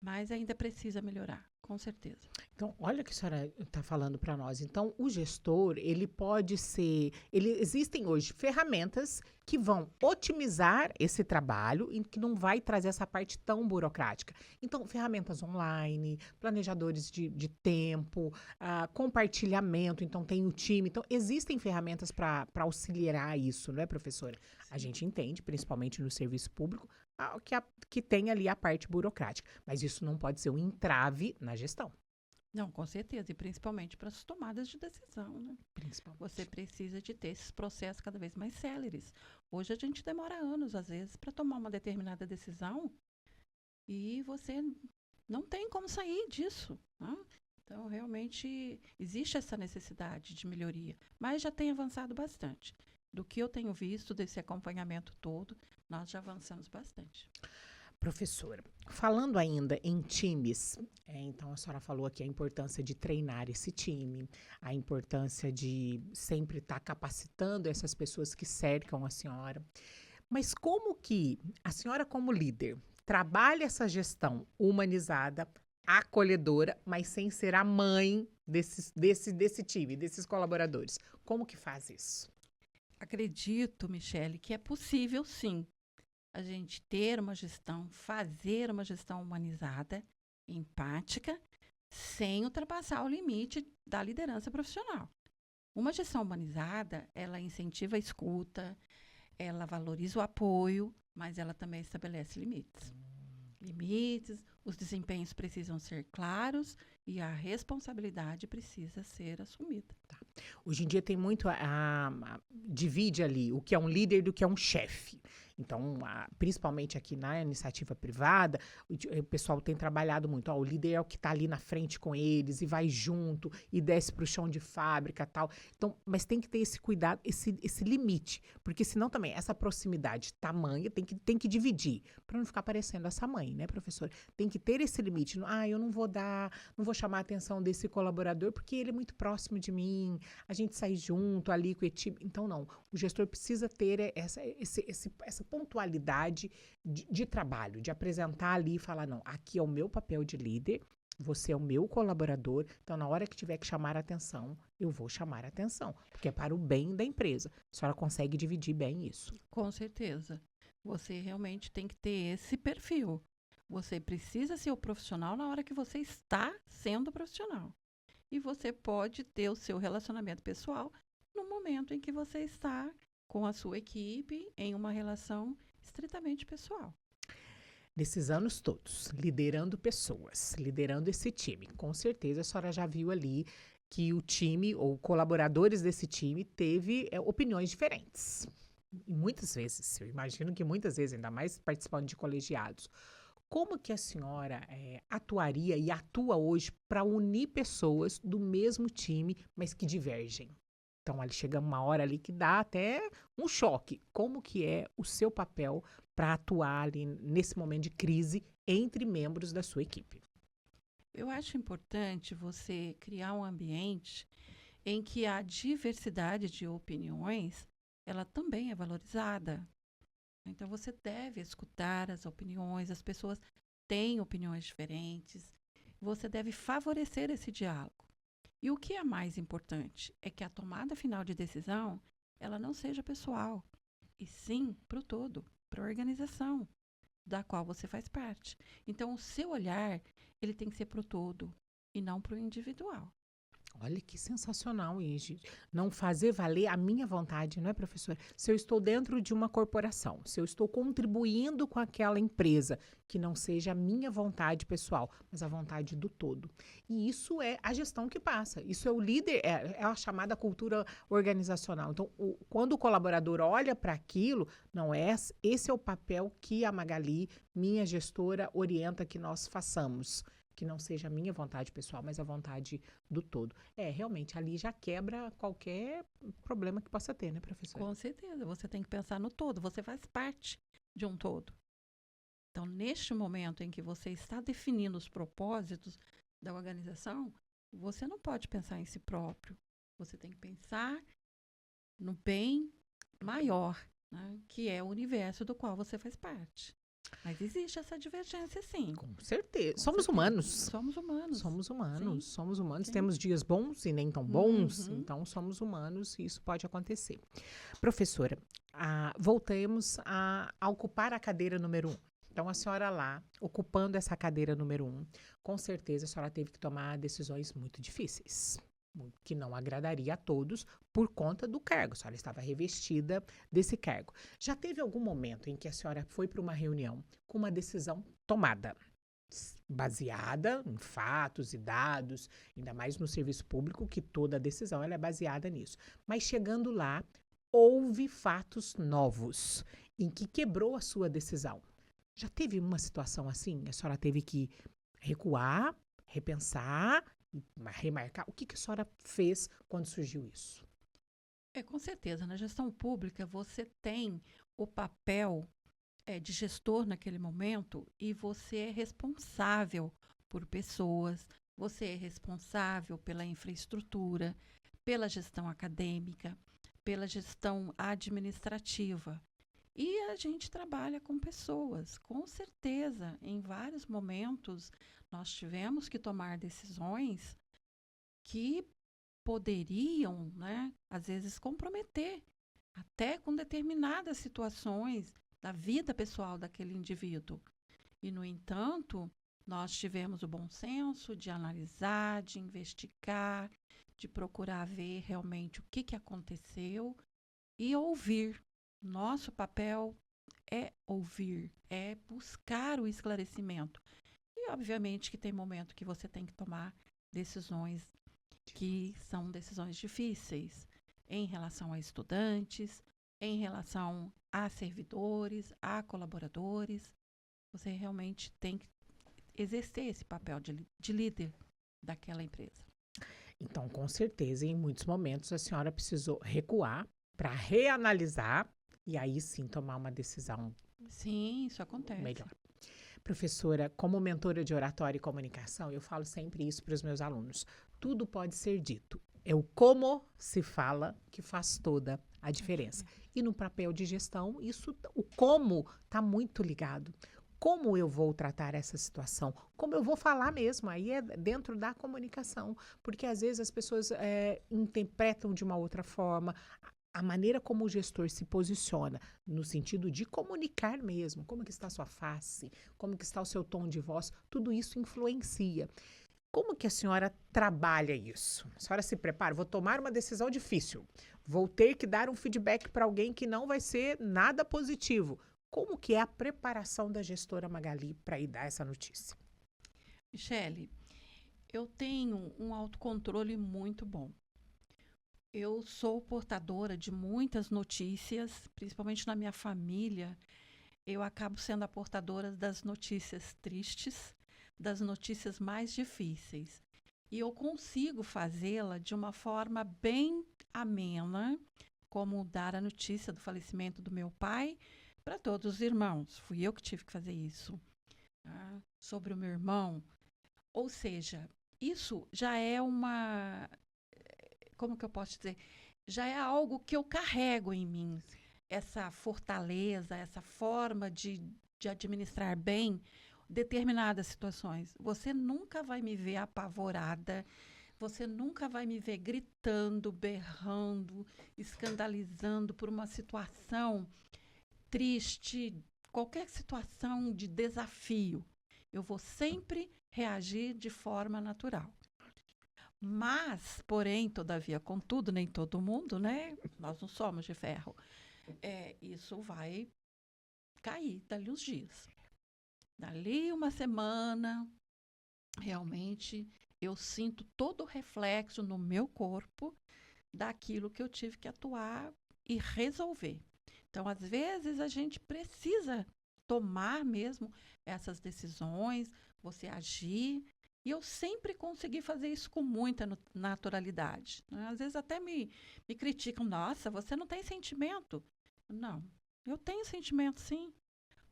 Mas ainda precisa melhorar, com certeza. Então, olha o que a senhora está falando para nós. Então, o gestor, existem hoje ferramentas que vão otimizar esse trabalho e que não vai trazer essa parte tão burocrática. Então, ferramentas online, planejadores de tempo, compartilhamento, então tem o time. Então, existem ferramentas para auxiliar isso, não é, professora? A gente entende, principalmente no serviço público, que tem ali a parte burocrática. Mas isso não pode ser um entrave na gestão. Não, com certeza, e principalmente para as tomadas de decisão, né? Você precisa de ter esses processos cada vez mais céleres. Hoje a gente demora anos, às vezes, para tomar uma determinada decisão e você não tem como sair disso, né? Então, realmente, existe essa necessidade de melhoria, mas já tem avançado bastante. Do que eu tenho visto desse acompanhamento todo, nós já avançamos bastante. Professora, falando ainda em times, então a senhora falou aqui a importância de treinar esse time, a importância de sempre estar capacitando essas pessoas que cercam a senhora. Mas como que a senhora, como líder, trabalha essa gestão humanizada, acolhedora, mas sem ser a mãe desse time, desses colaboradores? Como que faz isso? Acredito, Michele, que é possível, sim, a gente ter uma gestão, fazer uma gestão humanizada, empática, sem ultrapassar o limite da liderança profissional. Uma gestão humanizada, ela incentiva a escuta, ela valoriza o apoio, mas ela também estabelece limites. Limites, os desempenhos precisam ser claros e a responsabilidade precisa ser assumida. Tá. Hoje em dia tem muito divide ali o que é um líder do que é um chefe. Então, principalmente aqui na iniciativa privada, o pessoal tem trabalhado muito. O líder é o que está ali na frente com eles e vai junto e desce para o chão de fábrica e tal. Então, mas tem que ter esse cuidado, esse limite, porque senão também essa proximidade tamanha tem que dividir, para não ficar parecendo essa mãe, né, professora? Tem que ter esse limite. Eu não vou chamar a atenção desse colaborador porque ele é muito próximo de mim, a gente sai junto ali com o time. Então, não. O gestor precisa ter essa pontualidade de trabalho, de apresentar ali e falar, não, aqui é o meu papel de líder, você é o meu colaborador, então na hora que tiver que chamar a atenção, eu vou chamar a atenção, porque é para o bem da empresa. A senhora consegue dividir bem isso? Com certeza. Você realmente tem que ter esse perfil. Você precisa ser o profissional na hora que você está sendo profissional. E você pode ter o seu relacionamento pessoal no momento em que você está com a sua equipe em uma relação estritamente pessoal. Nesses anos todos, liderando pessoas, liderando esse time, com certeza a senhora já viu ali que o time ou colaboradores desse time teve opiniões diferentes. E muitas vezes, eu imagino que muitas vezes, ainda mais participando de colegiados. Como que a senhora atuaria e atua hoje para unir pessoas do mesmo time, mas que divergem? Então, ali chega uma hora ali que dá até um choque. Como que é o seu papel para atuar ali nesse momento de crise entre membros da sua equipe? Eu acho importante você criar um ambiente em que a diversidade de opiniões, ela também é valorizada. Então, você deve escutar as opiniões, as pessoas têm opiniões diferentes, você deve favorecer esse diálogo. E o que é mais importante é que a tomada final de decisão, ela não seja pessoal, e sim para o todo, para a organização da qual você faz parte. Então, o seu olhar, ele tem que ser para o todo e não para o individual. Olha que sensacional isso. Não fazer valer a minha vontade, não é, professora? Se eu estou dentro de uma corporação, se eu estou contribuindo com aquela empresa, que não seja a minha vontade pessoal, mas a vontade do todo. E isso é a gestão que passa. Isso é o líder, é a chamada cultura organizacional. Então, quando o colaborador olha para aquilo, não é esse é o papel que a Magali, minha gestora, orienta que nós façamos. Que não seja a minha vontade pessoal, mas a vontade do todo. Realmente, ali já quebra qualquer problema que possa ter, né, professora? Com certeza, você tem que pensar no todo, você faz parte de um todo. Então, neste momento em que você está definindo os propósitos da organização, você não pode pensar em si próprio. Você tem que pensar no bem maior, né, que é o universo do qual você faz parte. Mas existe essa divergência, sim. Com certeza. Com Somos certeza. humanos. Somos humanos. Somos humanos, Sim. somos humanos. Sim. Temos dias bons e nem tão bons, Uhum. então somos humanos e isso pode acontecer. Professora, voltemos a ocupar a cadeira número 1. Então, a senhora lá, ocupando essa cadeira número 1, com certeza a senhora teve que tomar decisões muito difíceis, que não agradaria a todos por conta do cargo. A senhora estava revestida desse cargo. Já teve algum momento em que a senhora foi para uma reunião com uma decisão tomada, baseada em fatos e dados, ainda mais no serviço público, que toda decisão ela é baseada nisso. Mas chegando lá, houve fatos novos em que quebrou a sua decisão. Já teve uma situação assim? A senhora teve que recuar, repensar, remarcar? O que a senhora fez quando surgiu isso? Com certeza. Na gestão pública, você tem o papel de gestor naquele momento e você é responsável por pessoas, você é responsável pela infraestrutura, pela gestão acadêmica, pela gestão administrativa. E a gente trabalha com pessoas, com certeza. Em vários momentos, nós tivemos que tomar decisões que poderiam, né, às vezes, comprometer, até com determinadas situações da vida pessoal daquele indivíduo. E, no entanto, nós tivemos o bom senso de analisar, de investigar, de procurar ver realmente o que aconteceu e ouvir. Nosso papel é ouvir, é buscar o esclarecimento. E, obviamente, que tem momento que você tem que tomar decisões que são decisões difíceis em relação a estudantes, em relação a servidores, a colaboradores. Você realmente tem que exercer esse papel de líder daquela empresa. Então, com certeza, em muitos momentos, a senhora precisou recuar para reanalisar e aí sim tomar uma decisão. Sim, isso acontece. Melhor. Professora, como mentora de oratória e comunicação, eu falo sempre isso para os meus alunos. Tudo pode ser dito. É o como se fala que faz toda a diferença. E no papel de gestão, o como está muito ligado. Como eu vou tratar essa situação? Como eu vou falar mesmo? Aí é dentro da comunicação. Porque às vezes as pessoas interpretam de uma outra forma. A maneira como o gestor se posiciona, no sentido de comunicar mesmo, como que está a sua face, como que está o seu tom de voz, tudo isso influencia. Como que a senhora trabalha isso? A senhora se prepara, vou tomar uma decisão difícil, vou ter que dar um feedback para alguém que não vai ser nada positivo. Como que é a preparação da gestora Magali para ir dar essa notícia? Michele, eu tenho um autocontrole muito bom. Eu sou portadora de muitas notícias, principalmente na minha família. Eu acabo sendo a portadora das notícias tristes, das notícias mais difíceis. E eu consigo fazê-la de uma forma bem amena, como dar a notícia do falecimento do meu pai para todos os irmãos. Fui eu que tive que fazer isso. Sobre o meu irmão. Ou seja, isso já é uma... Como que eu posso dizer? Já é algo que eu carrego em mim. Essa fortaleza, essa forma de administrar bem determinadas situações. Você nunca vai me ver apavorada, você nunca vai me ver gritando, berrando, escandalizando por uma situação triste, qualquer situação de desafio. Eu vou sempre reagir de forma natural. Mas, porém, todavia, contudo, nem todo mundo, né? Nós não somos de ferro. Isso vai cair dali uns dias. Dali uma semana, realmente, eu sinto todo o reflexo no meu corpo daquilo que eu tive que atuar e resolver. Então, às vezes, a gente precisa tomar mesmo essas decisões, você agir. E eu sempre consegui fazer isso com muita naturalidade. Né? Às vezes até me criticam, nossa, você não tem sentimento. Não, eu tenho sentimento sim,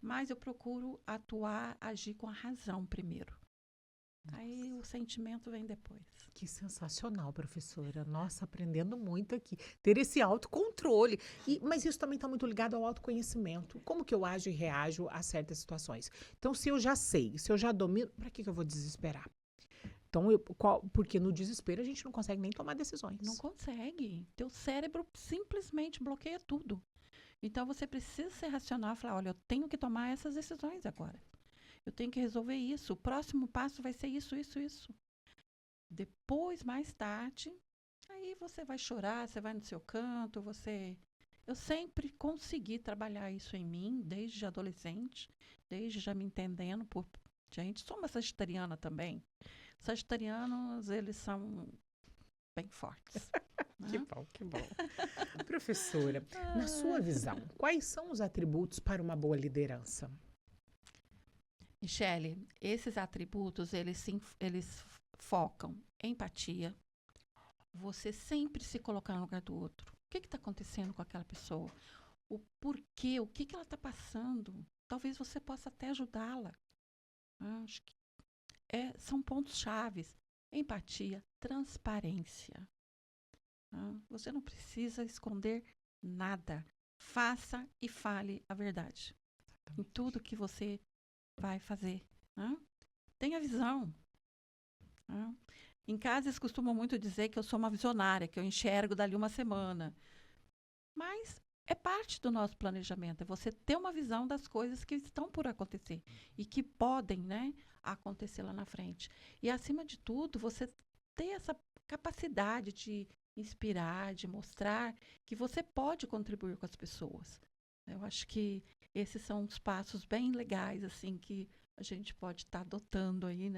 mas eu procuro atuar, agir com a razão primeiro. Aí o sentimento vem depois. Que sensacional, professora. Nossa, aprendendo muito aqui. Ter esse autocontrole. Mas isso também está muito ligado ao autoconhecimento. Como que eu ajo e reajo a certas situações? Então, se eu já sei, se eu já domino, para que eu vou desesperar? Então, porque no desespero a gente não consegue nem tomar decisões. Não consegue. Teu cérebro simplesmente bloqueia tudo. Então, você precisa ser racional e falar, olha, eu tenho que tomar essas decisões agora. Eu tenho que resolver isso. O próximo passo vai ser isso, isso, isso. Depois, mais tarde, aí você vai chorar, você vai no seu canto, Eu sempre consegui trabalhar isso em mim, desde adolescente, desde já me entendendo por... Gente, sou uma sagitariana também. Sagitarianos, eles são bem fortes. Que né? bom, que bom. Professora, na sua visão, quais são os atributos para uma boa liderança? Michele, esses atributos, eles focam empatia, você sempre se colocar no lugar do outro. O que está acontecendo com aquela pessoa? O porquê, o que ela está passando? Talvez você possa até ajudá-la. Acho que são pontos chaves. Empatia, transparência. Você não precisa esconder nada. Faça e fale a verdade. Em tudo que você vai fazer. Tenha visão. Em casa, eles costumam muito dizer que eu sou uma visionária, que eu enxergo dali uma semana. Mas é parte do nosso planejamento, é você ter uma visão das coisas que estão por acontecer e que podem, acontecer lá na frente. E, acima de tudo, você ter essa capacidade de inspirar, de mostrar que você pode contribuir com as pessoas. Eu acho que esses são os passos bem legais, assim, que a gente pode estar adotando aí,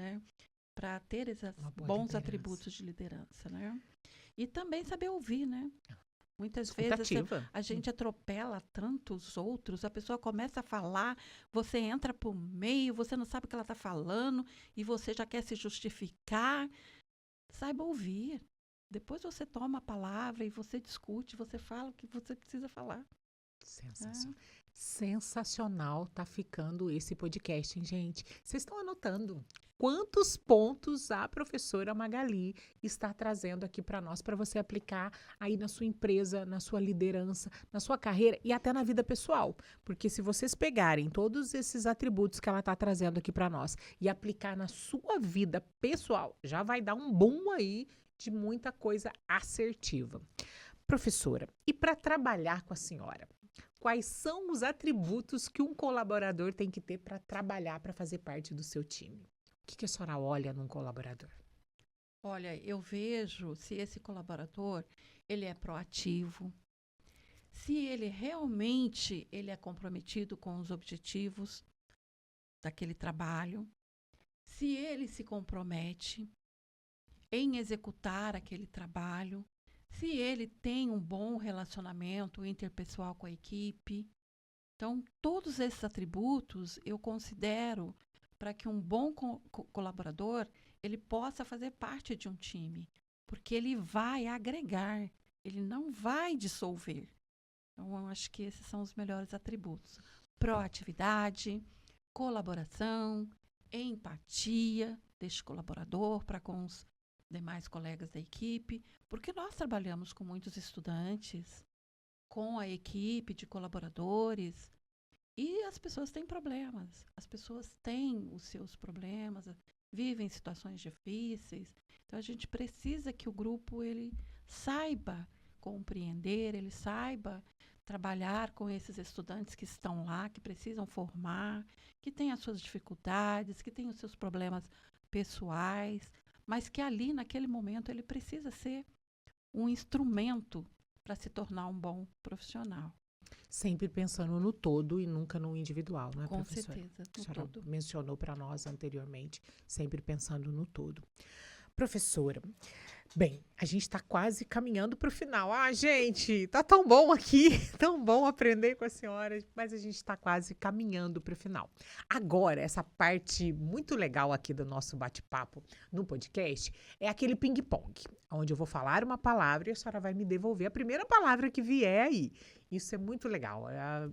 para ter esses bons liderança. Atributos de liderança, E também saber ouvir, Muitas vezes Escutativa. a gente atropela tantos outros, a pessoa começa a falar, você entra por meio, você não sabe o que ela está falando e você já quer se justificar. Saiba ouvir. Depois você toma a palavra e você discute, você fala o que você precisa falar. Sensacional. Sensacional tá ficando esse podcast, hein, gente? Vocês estão anotando quantos pontos a professora Magali está trazendo aqui para nós, para você aplicar aí na sua empresa, na sua liderança, na sua carreira e até na vida pessoal. Porque se vocês pegarem todos esses atributos que ela está trazendo aqui para nós e aplicar na sua vida pessoal, já vai dar um boom aí de muita coisa assertiva. Professora, e para trabalhar com a senhora, quais são os atributos que um colaborador tem que ter para trabalhar, para fazer parte do seu time? O que a senhora olha num colaborador? Olha, eu vejo se esse colaborador ele é proativo, se ele realmente é comprometido com os objetivos daquele trabalho, se ele se compromete em executar aquele trabalho, se ele tem um bom relacionamento interpessoal com a equipe. Então, todos esses atributos eu considero para que um bom colaborador ele possa fazer parte de um time, porque ele vai agregar, ele não vai dissolver. Então, eu acho que esses são os melhores atributos. Proatividade, colaboração, empatia deste colaborador para com os demais colegas da equipe, porque nós trabalhamos com muitos estudantes, com a equipe de colaboradores, e as pessoas têm problemas, as pessoas têm os seus problemas, vivem situações difíceis, então a gente precisa que o grupo ele saiba compreender, ele saiba trabalhar com esses estudantes que estão lá, que precisam formar, que têm as suas dificuldades, que têm os seus problemas pessoais, mas que ali, naquele momento, ele precisa ser um instrumento para se tornar um bom profissional. Sempre pensando no todo e nunca no individual, não é, Com professora? certeza, A no senhora todo. mencionou para nós anteriormente, sempre pensando no todo. Professora, Bem, a gente está quase caminhando para o final. Ah, gente, tá tão bom aqui, tão bom aprender com a senhora, mas a gente está quase caminhando para o final. Agora, essa parte muito legal aqui do nosso bate-papo no podcast é aquele ping-pong, onde eu vou falar uma palavra e a senhora vai me devolver a primeira palavra que vier aí. Isso é muito legal.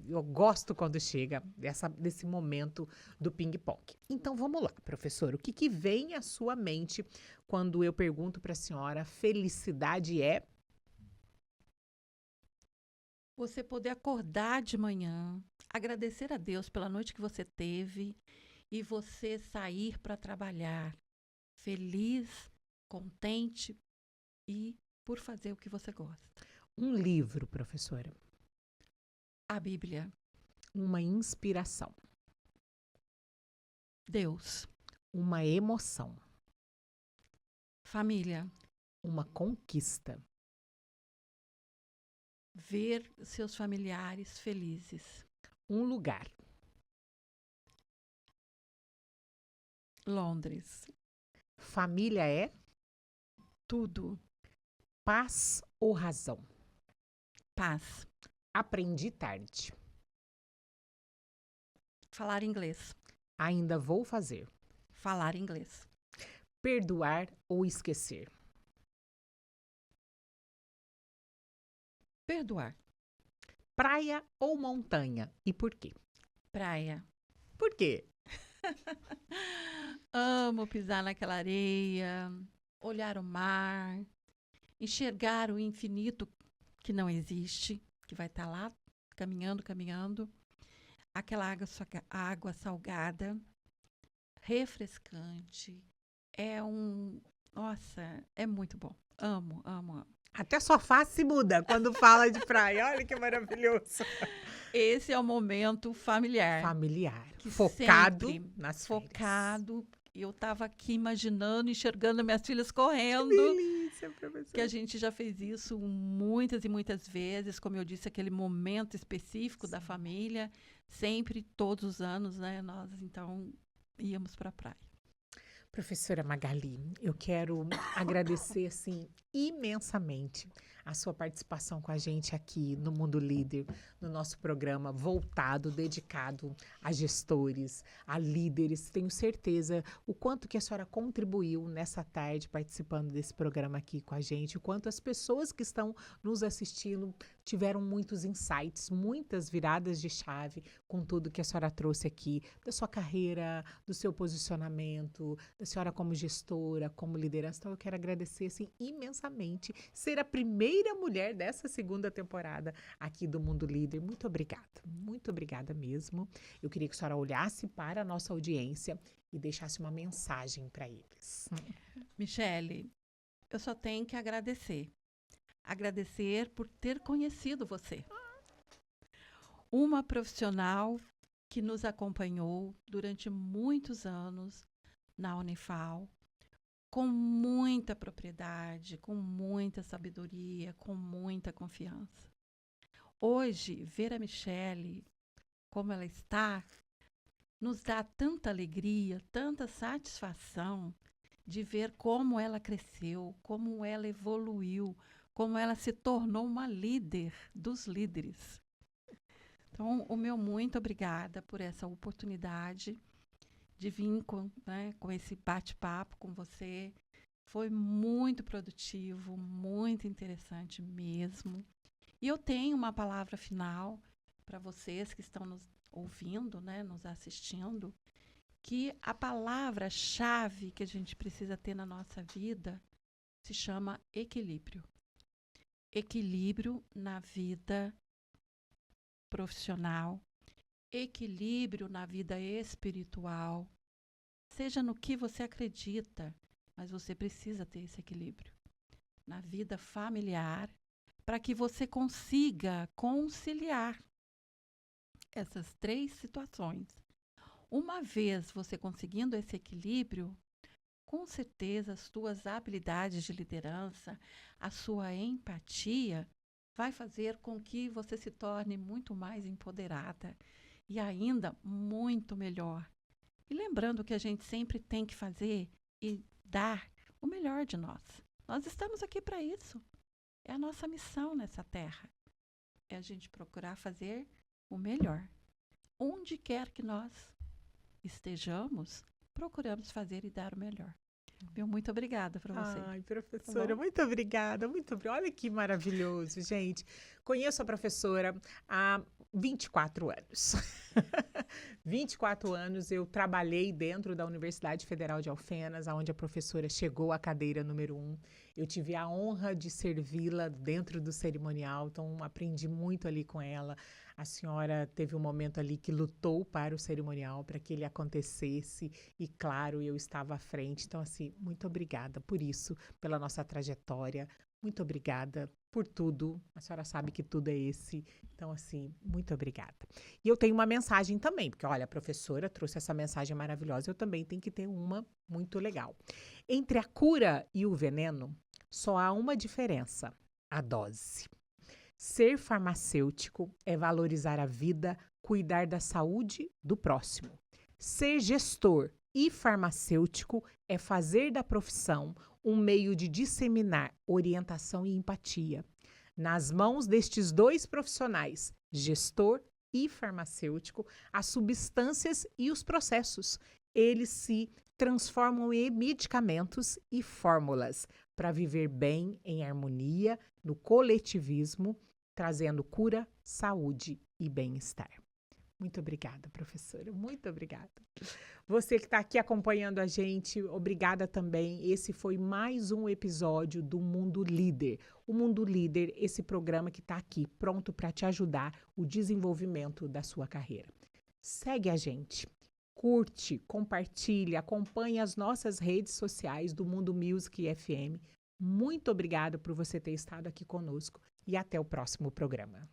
Eu gosto quando chega desse momento do ping-pong. Então vamos lá, professor. O que vem à sua mente quando eu pergunto para a senhora, felicidade é? Você poder acordar de manhã, agradecer a Deus pela noite que você teve e você sair para trabalhar feliz, contente e por fazer o que você gosta. Um livro, professora. A Bíblia, Uma inspiração. Deus, Uma emoção. família, Uma conquista. ver seus familiares felizes. Um lugar. Londres, Família é? tudo, Paz ou razão? paz, Aprendi tarde. falar inglês, Ainda vou fazer. falar inglês. Perdoar ou esquecer? Perdoar, Praia ou montanha? E por quê? praia. Por quê? Amo pisar naquela areia, olhar o mar, enxergar o infinito que não existe, que vai estar lá caminhando, caminhando. Aquela água salgada, refrescante. Nossa, é muito bom. Amo, amo, amo. Até sua face muda quando fala de praia. Olha que maravilhoso. Esse é o momento familiar. Familiar. Que Focado sempre nas férias. Focado. Eu estava aqui imaginando, enxergando minhas filhas correndo. Delícia, professora. Que a gente já fez isso muitas e muitas vezes, como eu disse, aquele momento específico da família, sempre, todos os anos, né? Nós, então, íamos para a praia. Professora Magali, eu quero agradecer, assim, imensamente a sua participação com a gente aqui no Mundo Líder, no nosso programa voltado, dedicado a gestores, a líderes. Tenho certeza o quanto que a senhora contribuiu nessa tarde participando desse programa aqui com a gente, o quanto as pessoas que estão nos assistindo tiveram muitos insights, muitas viradas de chave com tudo que a senhora trouxe aqui, da sua carreira, do seu posicionamento, da senhora como gestora, como liderança. Então eu quero agradecer, assim, imensamente, ser a primeira mulher dessa segunda temporada aqui do Mundo Líder. Muito obrigada mesmo. Eu queria que a senhora olhasse para a nossa audiência e deixasse uma mensagem para eles. Michele, eu só tenho que agradecer. Agradecer por ter conhecido você. Uma profissional que nos acompanhou durante muitos anos na Unifal, com muita propriedade, com muita sabedoria, com muita confiança. Hoje, ver a Michele como ela está, nos dá tanta alegria, tanta satisfação de ver como ela cresceu, como ela evoluiu, como ela se tornou uma líder dos líderes. Então, o meu muito obrigada por essa oportunidade de vir com esse bate-papo com você. Foi muito produtivo, muito interessante mesmo. E eu tenho uma palavra final para vocês que estão nos ouvindo, né, nos assistindo, que a palavra-chave que a gente precisa ter na nossa vida se chama equilíbrio. Equilíbrio na vida profissional, equilíbrio na vida espiritual, seja no que você acredita, mas você precisa ter esse equilíbrio. Na vida familiar, para que você consiga conciliar essas três situações. Uma vez você conseguindo esse equilíbrio, com certeza as suas habilidades de liderança, a sua empatia, vai fazer com que você se torne muito mais empoderada e ainda muito melhor. E lembrando que a gente sempre tem que fazer e dar o melhor de nós. Nós estamos aqui para isso. É a nossa missão nessa terra. É a gente procurar fazer o melhor. Onde quer que nós estejamos, procuramos fazer e dar o melhor. Viu? Muito obrigada para você. Ai, professora, muito obrigada, muito obrigada. Olha que maravilhoso, gente. Conheço a professora há 24 anos. 24 anos eu trabalhei dentro da Universidade Federal de Alfenas, onde a professora chegou à cadeira número 1. Eu tive a honra de servi-la dentro do cerimonial, então aprendi muito ali com ela. A senhora teve um momento ali que lutou para o cerimonial, para que ele acontecesse, e claro, eu estava à frente. Então, assim, muito obrigada por isso, pela nossa trajetória. Muito obrigada por tudo. A senhora sabe que tudo é esse. Então, assim, muito obrigada. E eu tenho uma mensagem também, porque, olha, a professora trouxe essa mensagem maravilhosa, eu também tenho que ter uma muito legal. Entre a cura e o veneno, só há uma diferença: a dose. Ser farmacêutico é valorizar a vida, cuidar da saúde do próximo. Ser gestor e farmacêutico é fazer da profissão um meio de disseminar orientação e empatia. Nas mãos destes dois profissionais, gestor e farmacêutico, as substâncias e os processos, eles se transformam em medicamentos e fórmulas para viver bem em harmonia, no coletivismo, trazendo cura, saúde e bem-estar. Muito obrigada, professora. Muito obrigada. Você que está aqui acompanhando a gente, obrigada também. Esse foi mais um episódio do Mundo Líder. O Mundo Líder, esse programa que está aqui, pronto para te ajudar o desenvolvimento da sua carreira. Segue a gente. Curte, compartilha, acompanhe as nossas redes sociais do Mundo Music FM. Muito obrigada por você ter estado aqui conosco e até o próximo programa.